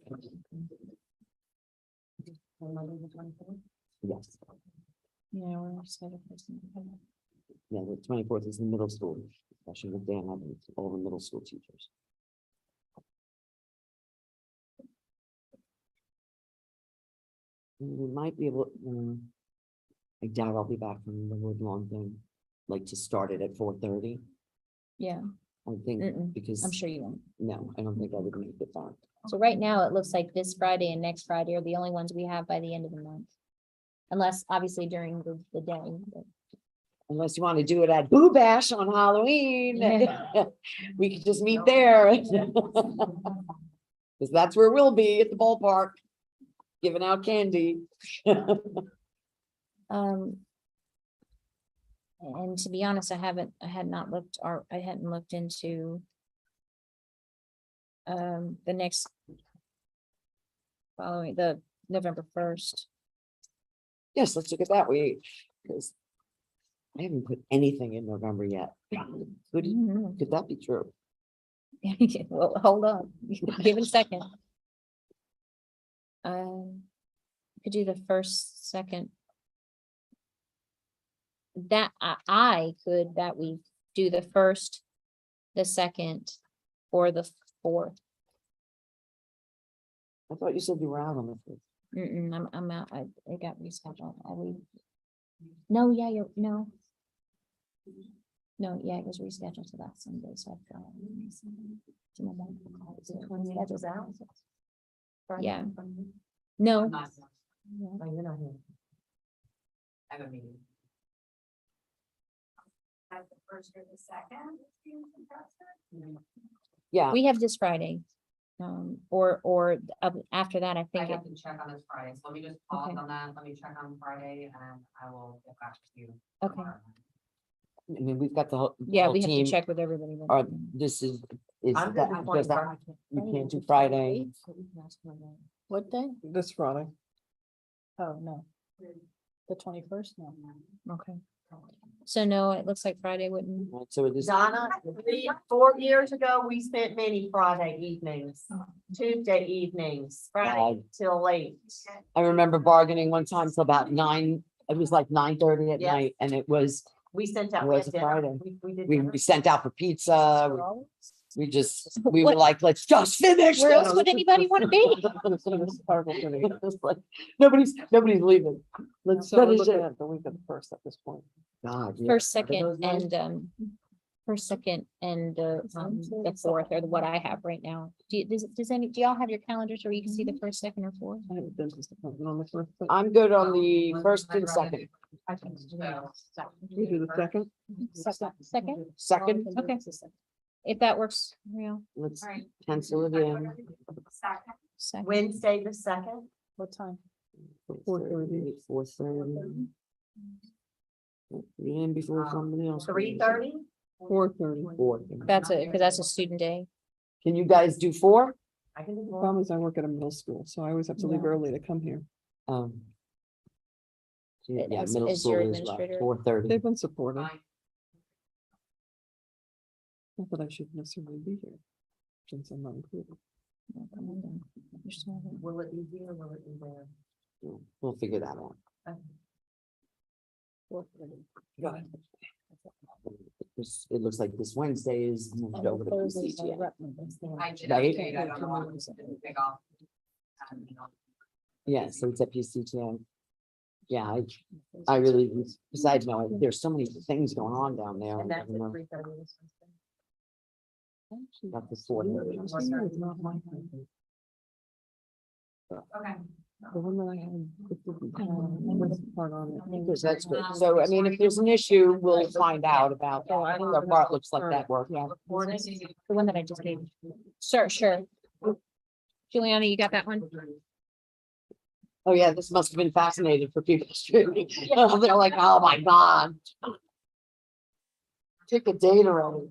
Yes, Yeah, we're excited for some. yeah, the 24th is the middle school, session with Dan, having all the middle school teachers. We might be able, I doubt I'll be back from the Woodlawn thing, like to start it at 4:30. Yeah, I think Mm-mm, because, I'm sure you won't. no, I don't think I would make it back. So right now, it looks like this Friday and next Friday are the only ones we have by the end of the month. Unless obviously during the day. but- Unless you want to do it at Boo Bash on Halloween. Yeah. We could just meet there. Because that's where we'll be at the ballpark, giving out candy. And to be honest, I hadn't looked into the next following the November 1st. Yes, let's look at that week, because I haven't put anything in November yet. Could that be true? Well, hold on, give it a second. Could do the first, second. That I could that week do the first, the second, or the 4th. I thought you said you were out on the fifth. I'm out. It got rescheduled. No, yeah, no. No, yeah, it was rescheduled to that Sunday, so I forgot. Schedule's out? Yeah. No, I'm not, Oh, you're not here. I have a meeting. At the first or the second. Yeah, we have this Friday. Or after that, I I think, have to check on this Friday, so let me just pause Okay. on that, let me check on Friday, and I will get back to you. Okay. tomorrow. I mean, we've got the whole. yeah, whole we have to team check with everybody. Are, this is I'm good that, with does that, 21st. you can't do Friday. What day? This Friday. Oh, no. The 21st, no. Okay. So no, it looks like Friday wouldn't. Right, so it is, Donna, 4 years ago, we spent many Friday evenings, Tuesday evenings, Friday till late. I remember bargaining one time till about 9, it was like 9:30 at Yes. night, and it was, We sent out. It we was had a dinner. Friday. We did we dinner. sent out for pizza. We were What- like, let's just finish. Where else this." would anybody want to be? It's like, nobody's leaving. Let's So we're finish looking it. at the week of the 1st at this point. God, yeah. First, Are second, those nice? and the 4th are what I have right now. Do y'all have your calendars where you can see the 1st, 2nd, or 4th? I have a dentist appointment on the 1st. but I'm good on the first and second. I think so. We do the 2nd. Second, Second, okay. If that works, real. let's All right. pencil it in. Second. Second. Wednesday, the 2nd. What time? 4:30. 4:30. In before somebody else. 3:30. 4:30. 4:30. That's it, because that's a student day. Can you guys do 4? I can do The four. problem is I work at a middle school, so I always have to leave Yeah. early to come here. Yeah, Is- middle is school your is administrator- 4:30. They've been supportive. Fine. Not that I should necessarily be here. Since I'm not included. Will it be here or will it be there? We'll figure that out. It looks like this Wednesday is moved over to PCTA. I did Right. update, I don't know, why it didn't pick up. Yeah, so it's at PCTA. Yeah, I really, besides now, there's so many things going on down there. And I that's don't at know, 3:30 this Wednesday. Not the 4:30. It's not my thing. Okay. The one that I had. was part on it. Because that's good. So, I mean, if there's an issue, we'll find out about that. I think our part looks like that worked. Yeah. The one that I just gave. Sure. Juliana, you got that one? Oh, yeah, this must have been fascinating for people. They're like, oh, my God. Pick a date already.